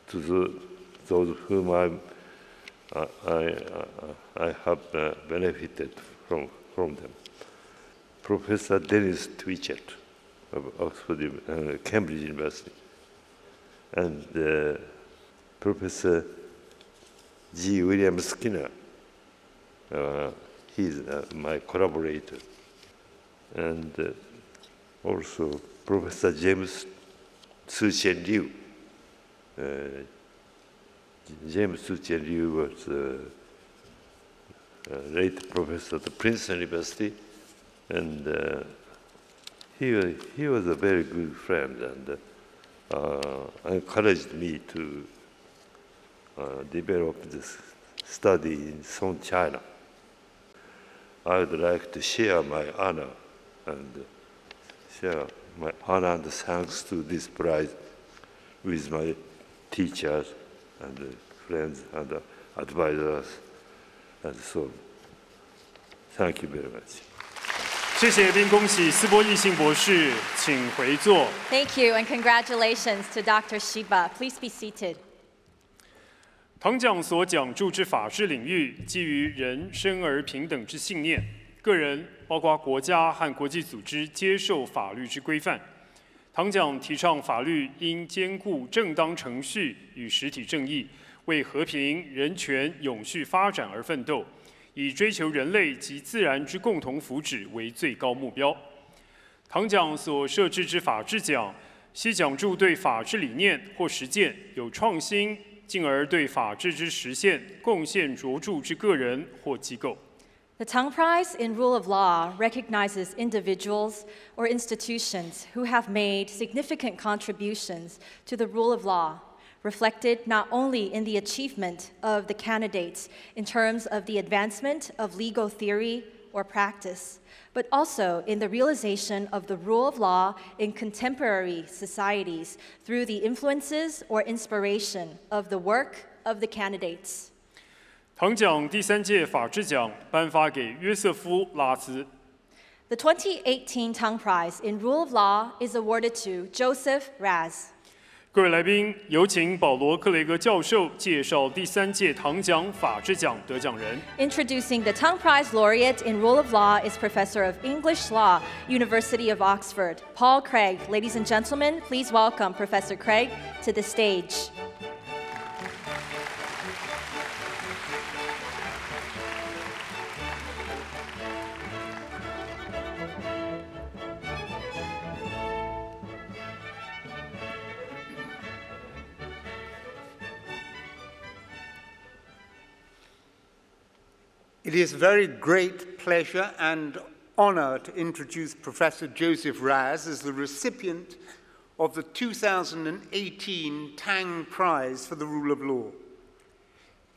to those whom I have benefited from them. Professor Dennis Twitchett of Oxford, Cambridge University, and Professor G. William Skinner. He's my collaborator. And also Professor James Tzu-Chen Liu. James Tzu-Chen Liu was a late professor at Princeton University, and he was a very good friend and encouraged me to develop this study in Song China. I would like to share my honor and thanks to this prize with my teachers and friends and advisors and so on. Thank you very much. 谢谢并恭喜斯波义信博士，请回座。 Thank you and congratulations to Dr. Shiba. Please be seated. 唐奖所讲注之法治领域，基于人生而平等之信念，个人包括国家和国际组织接受法律之规范。唐奖提倡法律应兼顾正当程序与实体正义，为和平、人权、永续发展而奋斗。以追求人类及自然之共同福祉为最高目标。唐奖所设置之法治奖，系奖助对法治理念或实践有创新，进而对法治之实现贡献卓著之个人或机构。The Tang Prize in Rule of Law recognizes individuals or institutions who have made significant contributions to the rule of law, reflected not only in the achievement of the candidates in terms of the advancement of legal theory or practice, but also in the realization of the rule of law in contemporary societies through the influences or inspiration of the work of the candidates. 唐奖第3届法治奖颁发给约瑟夫·拉兹。The 2018 Tang Prize in Rule of Law is awarded to Joseph Raz. 各位来宾，有请保罗·克雷格教授介绍第3届唐奖法治奖得奖人。Introducing the Tang Prize laureate in Rule of Law is Professor of English Law, University of Oxford, Paul Craig. Ladies and gentlemen, please welcome Professor Craig to the stage. It is a very great pleasure and honor to introduce Professor Joseph Raz as the recipient of the 2018 Tang Prize for the Rule of Law.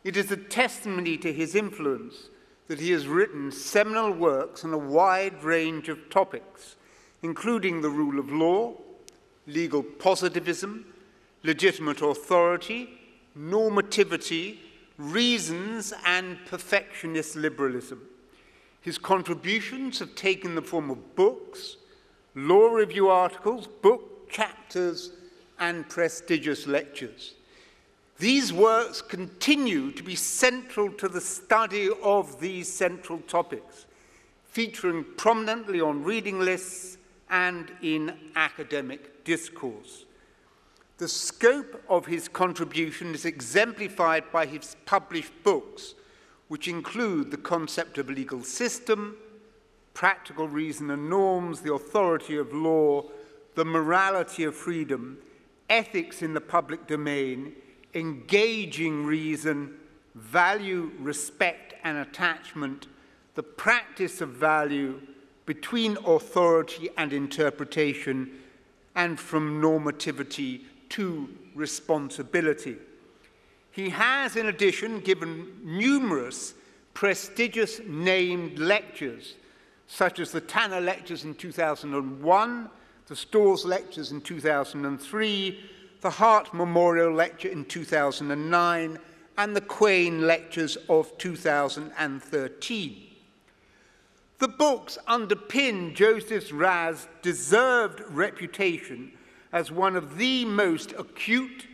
It is a testimony to his influence that he has written seminal works on a wide range of topics, including the rule of law, legal positivism, legitimate authority, normativity, reasons, and perfectionist liberalism. His contributions have taken the form of books, law review articles, book chapters, and prestigious lectures. These works continue to be central to the study of these central topics, featuring prominently on reading lists and in academic discourse. The scope of his contribution is exemplified by his published books, which include The Concept of Legal System, Practical Reason and Norms, The Authority of Law, The Morality of Freedom, Ethics in the Public Domain, Engaging Reason, Value, Respect and Attachment, The Practice of Value, Between Authority and Interpretation, and From Normativity to Responsibility. He has, in addition, given numerous prestigious named lectures, such as the Tanner Lectures in 2001, the Storrs Lectures in 2003, the Hart Memorial Lecture in 2009, and the Quain Lectures of 2013. The books underpin Joseph Raz's deserved reputation as one of the most acute,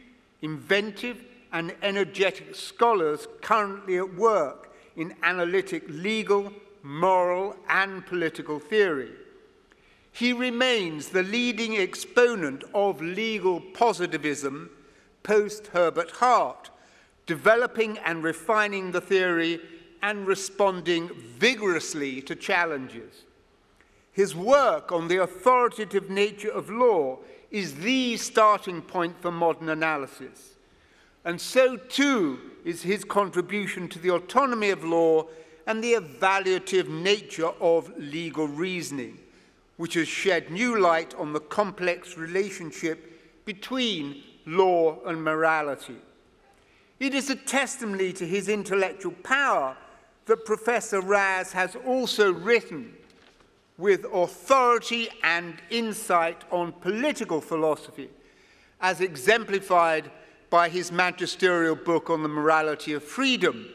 inventive, and energetic scholars currently at work in analytic legal, moral, and political theory. He remains the leading exponent of legal positivism post-Herbert Hart, developing and refining the theory and responding vigorously to challenges. His work on the authoritative nature of law is the starting point for modern analysis. And so too is his contribution to the autonomy of law and the evaluative nature of legal reasoning, which has shed new light on the complex relationship between law and morality. It is a testimony to his intellectual power that Professor Raz has also written with authority and insight on political philosophy, as exemplified by his magisterial book on the morality of freedom,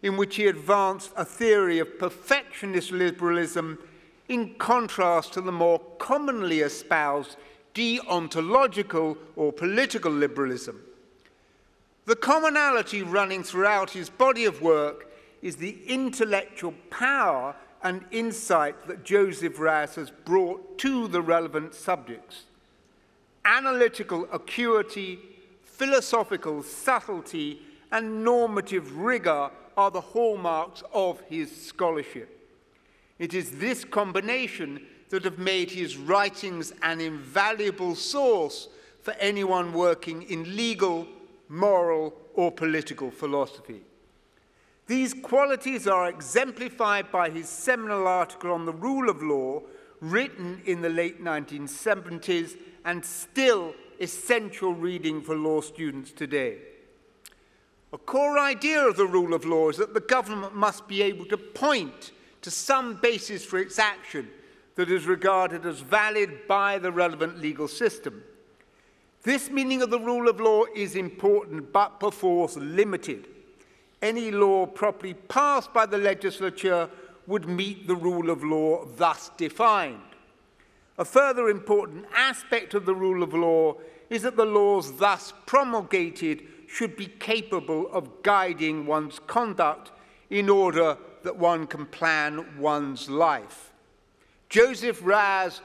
in which he advanced a theory of perfectionist liberalism in contrast to the more commonly espoused deontological or political liberalism. The commonality running throughout his body of work is the intellectual power and insight that Joseph Raz has brought to the relevant subjects. Analytical acuity, philosophical subtlety, and normative rigor are the hallmarks of his scholarship. It is this combination that have made his writings an invaluable source for anyone working in legal, moral, or political philosophy. These qualities are exemplified by his seminal article on the rule of law, written in the late 1970s and still essential reading for law students today. A core idea of the rule of law is that the government must be able to point to some basis for its action that is regarded as valid by the relevant legal system. This meaning of the rule of law is important, but perforce limited. Any law properly passed by the legislature would meet the rule of law thus defined. A further important aspect of the rule of law is that the laws thus promulgated should be capable of guiding one's conduct in order that one can plan one's life. Joseph Raz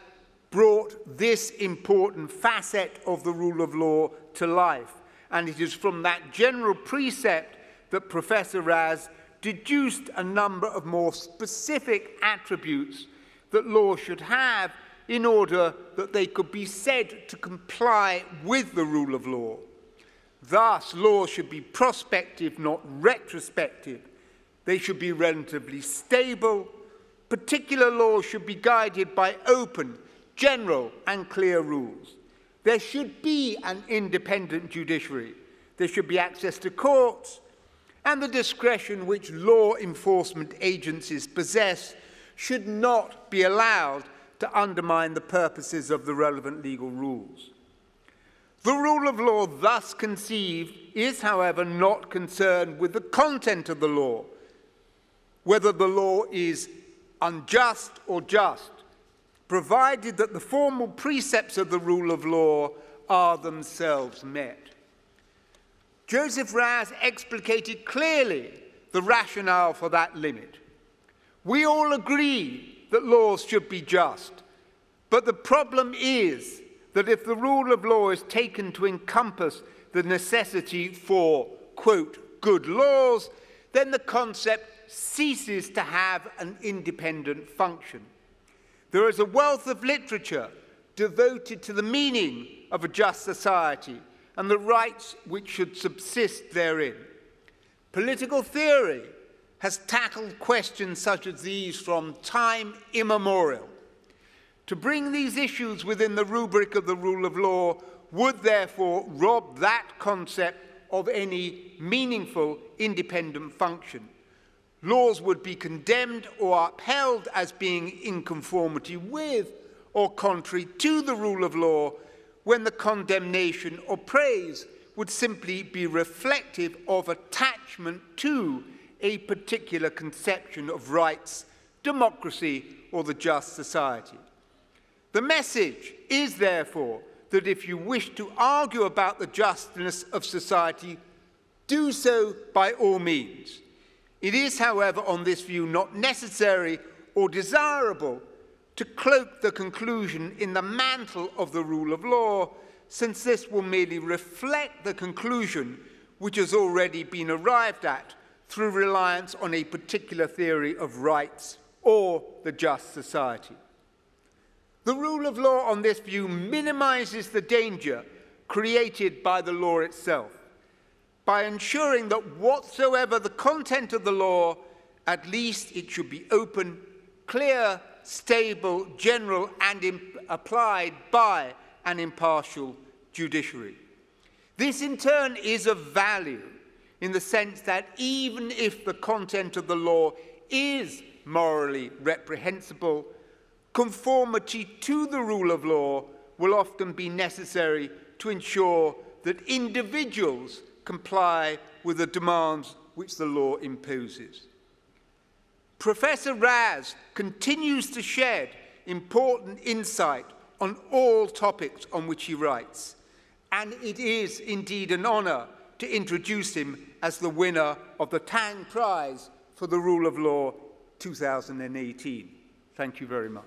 brought this important facet of the rule of law to life, and it is from that general precept that Professor Raz deduced a number of more specific attributes that law should have in order that they could be said to comply with the rule of law. Thus, laws should be prospective, not retrospective. They should be relatively stable. Particular laws should be guided by open, general, and clear rules. There should be an independent judiciary. There should be access to courts, and the discretion which law enforcement agencies possess should not be allowed to undermine the purposes of the relevant legal rules. The rule of law thus conceived is, however, not concerned with the content of the law, whether the law is unjust or just, provided that the formal precepts of the rule of law are themselves met. Joseph Raz explicated clearly the rationale for that limit. We all agree that laws should be just, but the problem is that if the rule of law is taken to encompass the necessity for, quote, good laws, then the concept ceases to have an independent function. There is a wealth of literature devoted to the meaning of a just society and the rights which should subsist therein. Political theory has tackled questions such as these from time immemorial. To bring these issues within the rubric of the rule of law would therefore rob that concept of any meaningful independent function. Laws would be condemned or upheld as being in conformity with or contrary to the rule of law, when the condemnation or praise would simply be reflective of attachment to a particular conception of rights, democracy, or the just society. The message is, therefore, that if you wish to argue about the justness of society, do so by all means. It is, however, on this view, not necessary or desirable to cloak the conclusion in the mantle of the rule of law, since this will merely reflect the conclusion which has already been arrived at through reliance on a particular theory of rights or the just society. The rule of law on this view minimizes the danger created by the law itself by ensuring that whatsoever the content of the law, at least it should be open, clear, stable, general, and applied by an impartial judiciary. This, in turn, is of value in the sense that even if the content of the law is morally reprehensible, conformity to the rule of law will often be necessary to ensure that individuals comply with the demands which the law imposes. Professor Raz continues to shed important insight on all topics on which he writes, and it is indeed an honor to introduce him as the winner of the Tang Prize for the Rule of Law 2018. Thank you very much.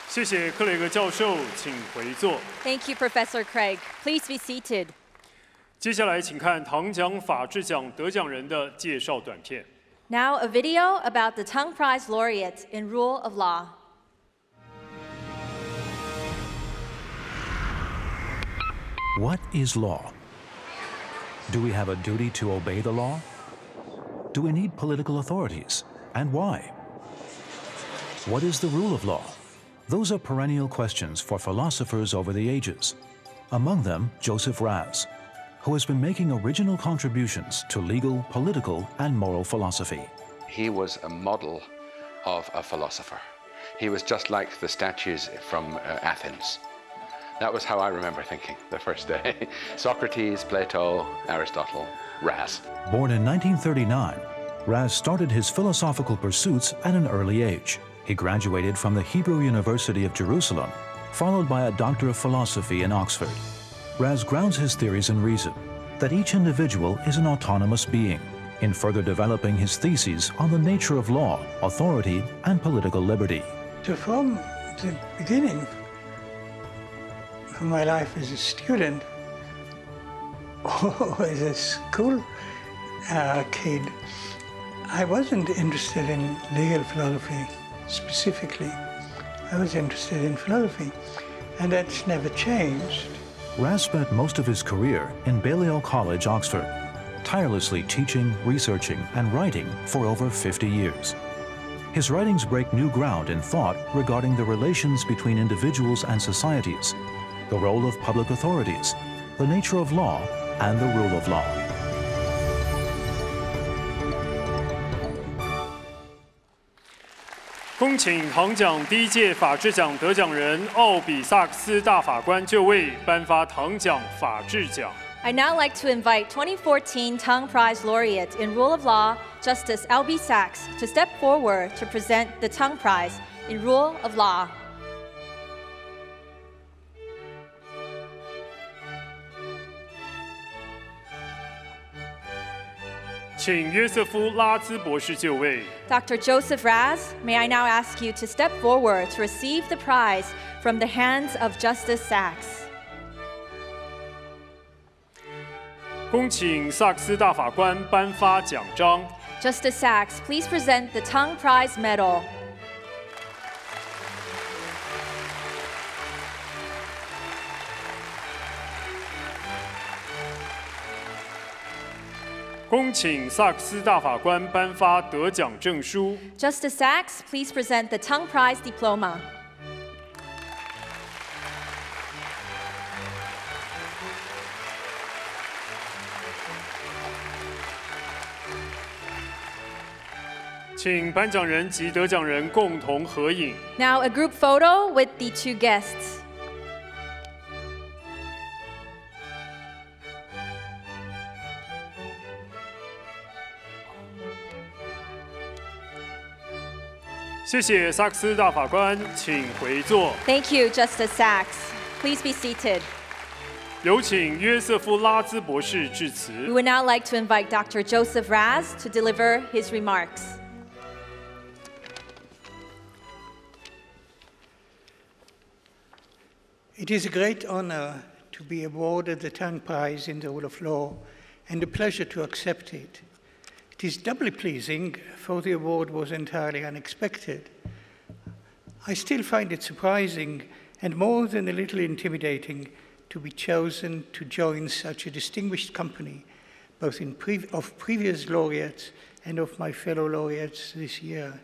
谢谢克雷格教授，请回座。 Thank you, Professor Craig. Please be seated. 接下来，请看唐奖法治奖得奖人的介绍短片。Now, a video about the Tang Prize laureate in Rule of Law. What is law? Do we have a duty to obey the law? Do we need political authorities, and why? What is the rule of law? Those are perennial questions for philosophers over the ages. Among them, Joseph Raz, who has been making original contributions to legal, political, and moral philosophy. He was a model of a philosopher. He was just like the statues from Athens. That was how I remember thinking the first day. Socrates, Plato, Aristotle, Raz. Born in 1939, Raz started his philosophical pursuits at an early age. He graduated from the Hebrew University of Jerusalem, followed by a Doctor of Philosophy in Oxford. Raz grounds his theories in reason, that each individual is an autonomous being, in further developing his theses on the nature of law, authority, and political liberty. So from the beginning of my life as a student or as a school kid, I wasn't interested in legal philosophy specifically. I was interested in philosophy, and that's never changed. Raz spent most of his career in Balliol College, Oxford, tirelessly teaching, researching, and writing for over 50 years. His writings break new ground in thought regarding the relations between individuals and societies, the role of public authorities, the nature of law, and the rule of law. 恭请唐奖第一届法治奖得奖人奥比萨克斯大法官就位，颁发唐奖法治奖。I'd now like to invite 2014 Tang Prize laureate in Rule of Law, Justice Albie Sachs, to step forward to present the Tang Prize in Rule of Law.请约瑟夫·拉兹博士就位。Dr. Joseph Raz, may I now ask you to step forward to receive the prize from the hands of Justice Sachs. 恭请萨克斯大法官颁发奖章。Justice Sachs, please present the Tang Prize Medal. 恭请萨克斯大法官颁发得奖证书。Justice Sachs, please present the Tang Prize Diploma. 请颁奖人及得奖人共同合影。Now a group photo with the two guests. 谢谢萨克斯大法官，请回座。Thank you, Justice Sachs. Please be seated. 有请约瑟夫·拉兹博士致辞。We would now like to invite Dr. Joseph Raz to deliver his remarks. It is a great honor to be awarded the Tang Prize in the Rule of Law and a pleasure to accept it. It is doubly pleasing, for the award was entirely unexpected. I still find it surprising and more than a little intimidating to be chosen to join such a distinguished company, both of previous laureates and of my fellow laureates this year.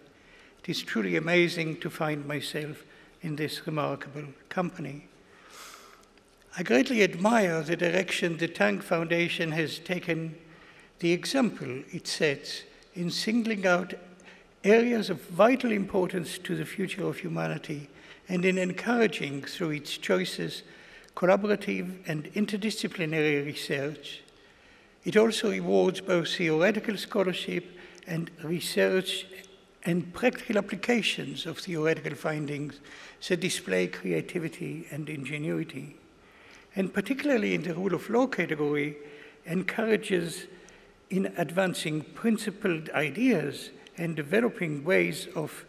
It is truly amazing to find myself in this remarkable company. I greatly admire the direction the Tang Foundation has taken, the example it sets in singling out areas of vital importance to the future of humanity and in encouraging, through its choices, collaborative and interdisciplinary research. It also rewards both theoretical scholarship and research and practical applications of theoretical findings that display creativity and ingenuity. And particularly in the rule of law category, encourages in advancing principled ideas and developing ways of,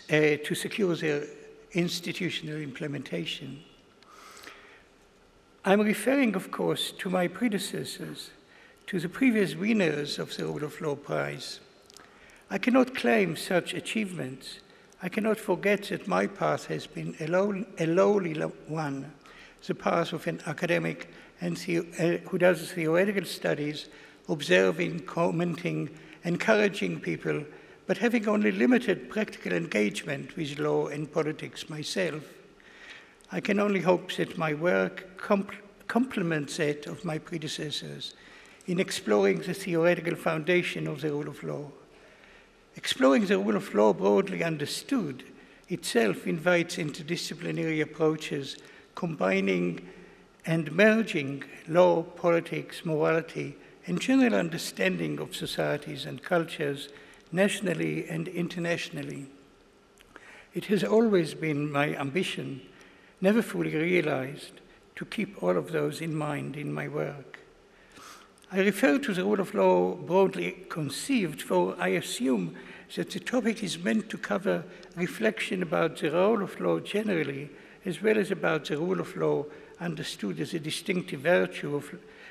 to secure their institutional implementation. I'm referring, of course, to my predecessors, to the previous winners of the Rule of Law Prize. I cannot claim such achievements. I cannot forget that my path has been a lowly one, the path of an academic and who does theoretical studies, observing, commenting, encouraging people, but having only limited practical engagement with law and politics myself. I can only hope that my work complements that of my predecessors in exploring the theoretical foundation of the rule of law. Exploring the rule of law broadly understood itself invites interdisciplinary approaches, combining and merging law, politics, morality, and general understanding of societies and cultures, nationally and internationally. It has always been my ambition, never fully realized, to keep all of those in mind in my work. I refer to the rule of law broadly conceived, for I assume that the topic is meant to cover reflection about the role of law generally, as well as about the rule of law understood as a distinctive virtue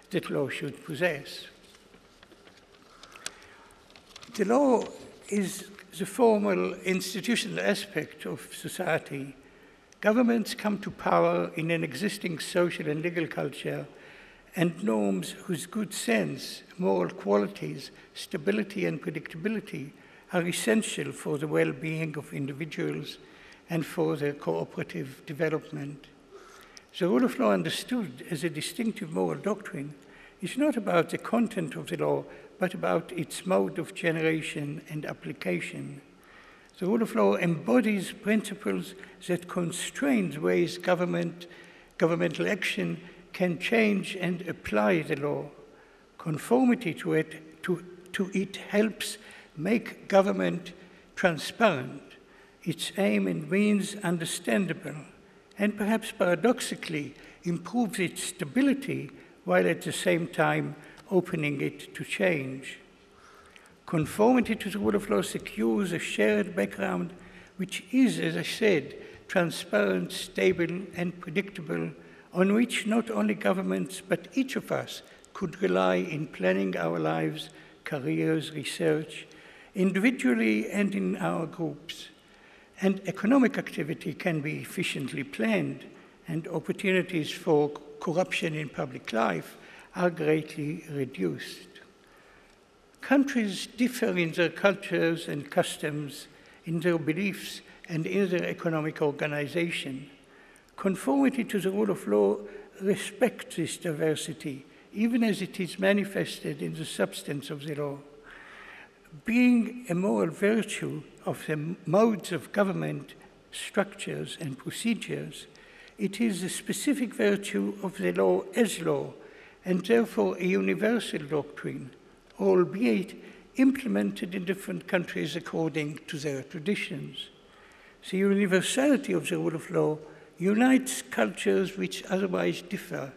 that law should possess. The law is the formal institutional aspect of society. Governments come to power in an existing social and legal culture, and norms whose good sense, moral qualities, stability, and predictability are essential for the well-being of individuals and for their cooperative development. The rule of law understood as a distinctive moral doctrine is not about the content of the law, but about its mode of generation and application. The rule of law embodies principles that constrain ways governmental action can change and apply the law. Conformity to it helps make government transparent, its aim and means understandable, and perhaps paradoxically improves its stability while at the same time opening it to change. Conformity to the rule of law secures a shared background which is, as I said, transparent, stable, and predictable, on which not only governments but each of us could rely in planning our lives, careers, research, individually and in our groups. And economic activity can be efficiently planned, and opportunities for corruption in public life are greatly reduced. Countries differ in their cultures and customs, in their beliefs, and in their economic organization. Conformity to the rule of law respects this diversity, even as it is manifested in the substance of the law. Being a moral virtue of the modes of government, structures, and procedures, it is a specific virtue of the law as law, and therefore a universal doctrine, albeit implemented in different countries according to their traditions. The universality of the rule of law unites cultures which otherwise differ,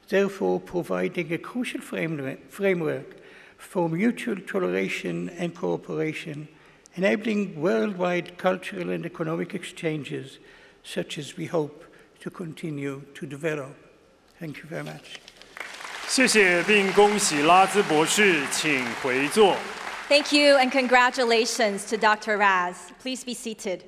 therefore providing a crucial framework for mutual toleration and cooperation, enabling worldwide cultural and economic exchanges, such as we hope to continue to develop. Thank you very much. 谢谢，并恭喜拉兹博士，请回座。Thank you and congratulations to Dr. Raz. Please be seated.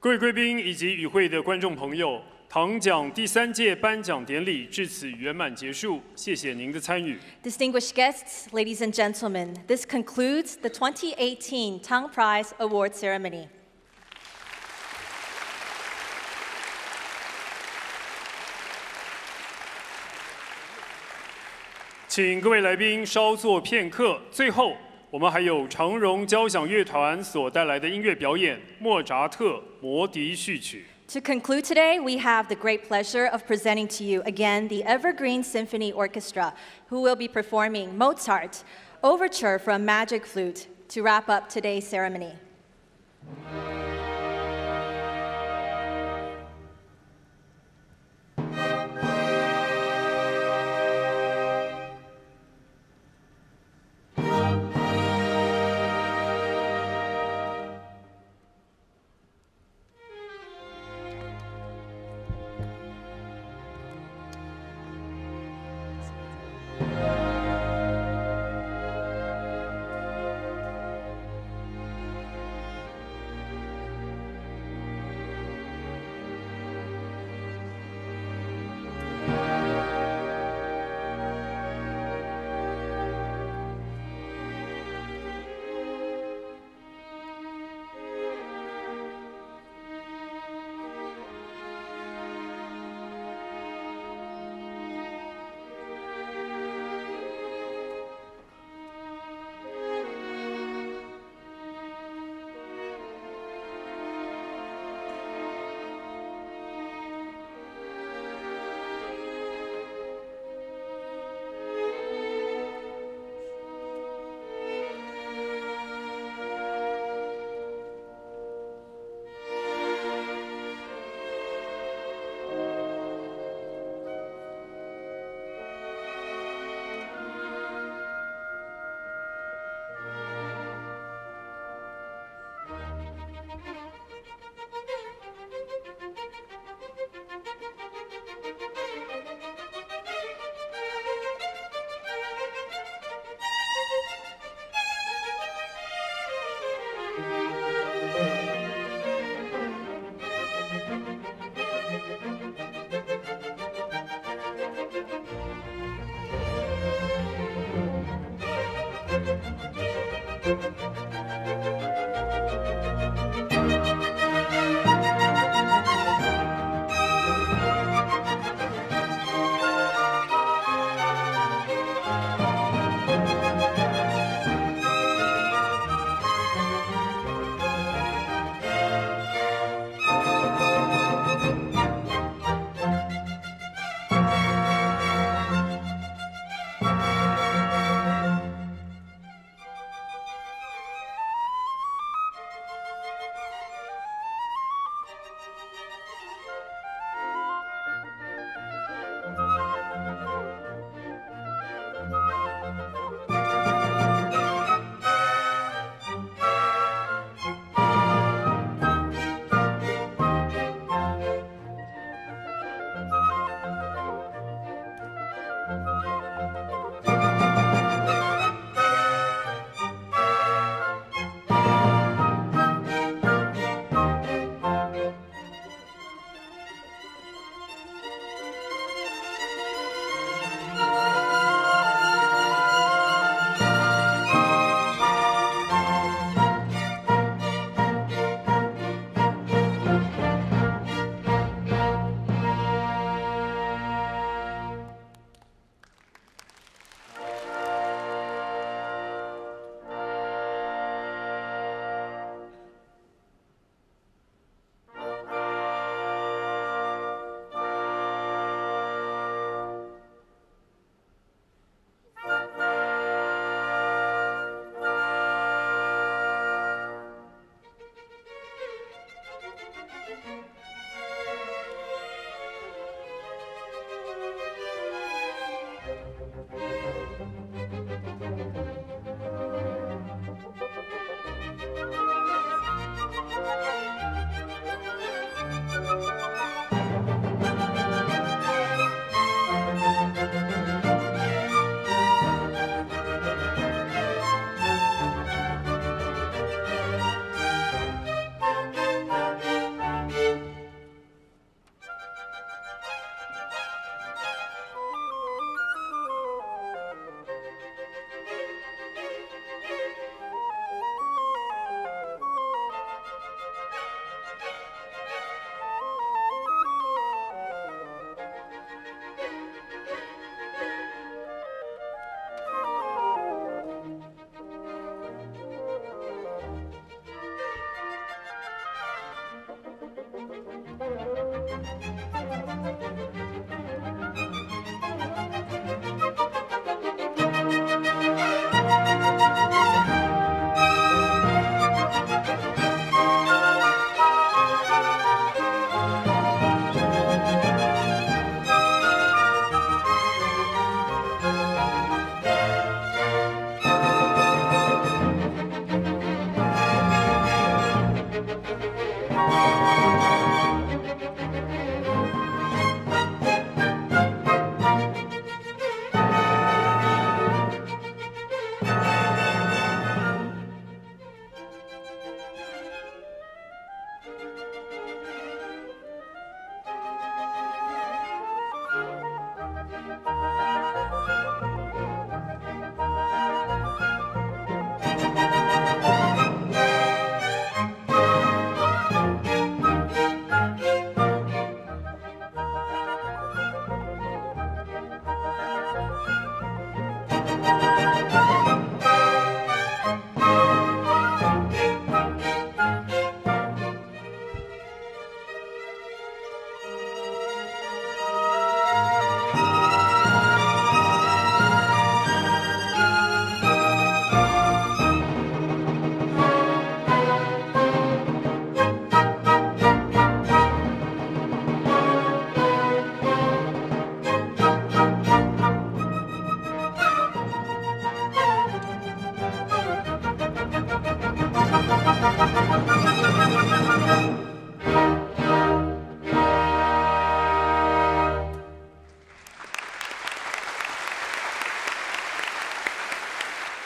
各位贵宾以及与会的观众朋友，唐奖第三届颁奖典礼至此圆满结束，谢谢您的参与。Distinguished guests, ladies and gentlemen, this concludes the 2018 Tang Prize Award Ceremony. 请各位来宾稍作片刻。最后，我们还有长荣交响乐团所带来的音乐表演《莫扎特魔笛序曲》。To conclude today, we have the great pleasure of presenting to you again the Evergreen Symphony Orchestra, who will be performing Mozart Overture from Magic Flute to wrap up today's ceremony.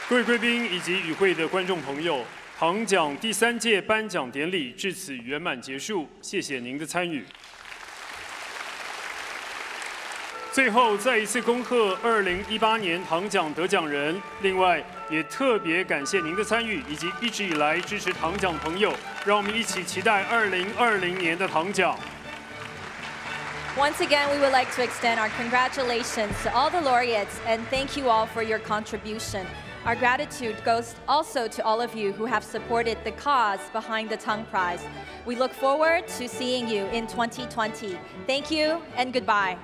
各位贵宾以及与会的观众朋友，唐奖第3届颁奖典礼至此圆满结束，谢谢您的参与。最后，再一次恭贺2018年唐奖得奖人。另外，也特别感谢您的参与，以及一直以来支持唐奖的朋友。让我们一起期待2020年的唐奖。Once again, we would like to extend our congratulations to all the laureates and thank you all for your contribution. Our gratitude goes also to all of you who have supported the cause behind the Tang Prize. We look forward to seeing you in 2020. Thank you and goodbye.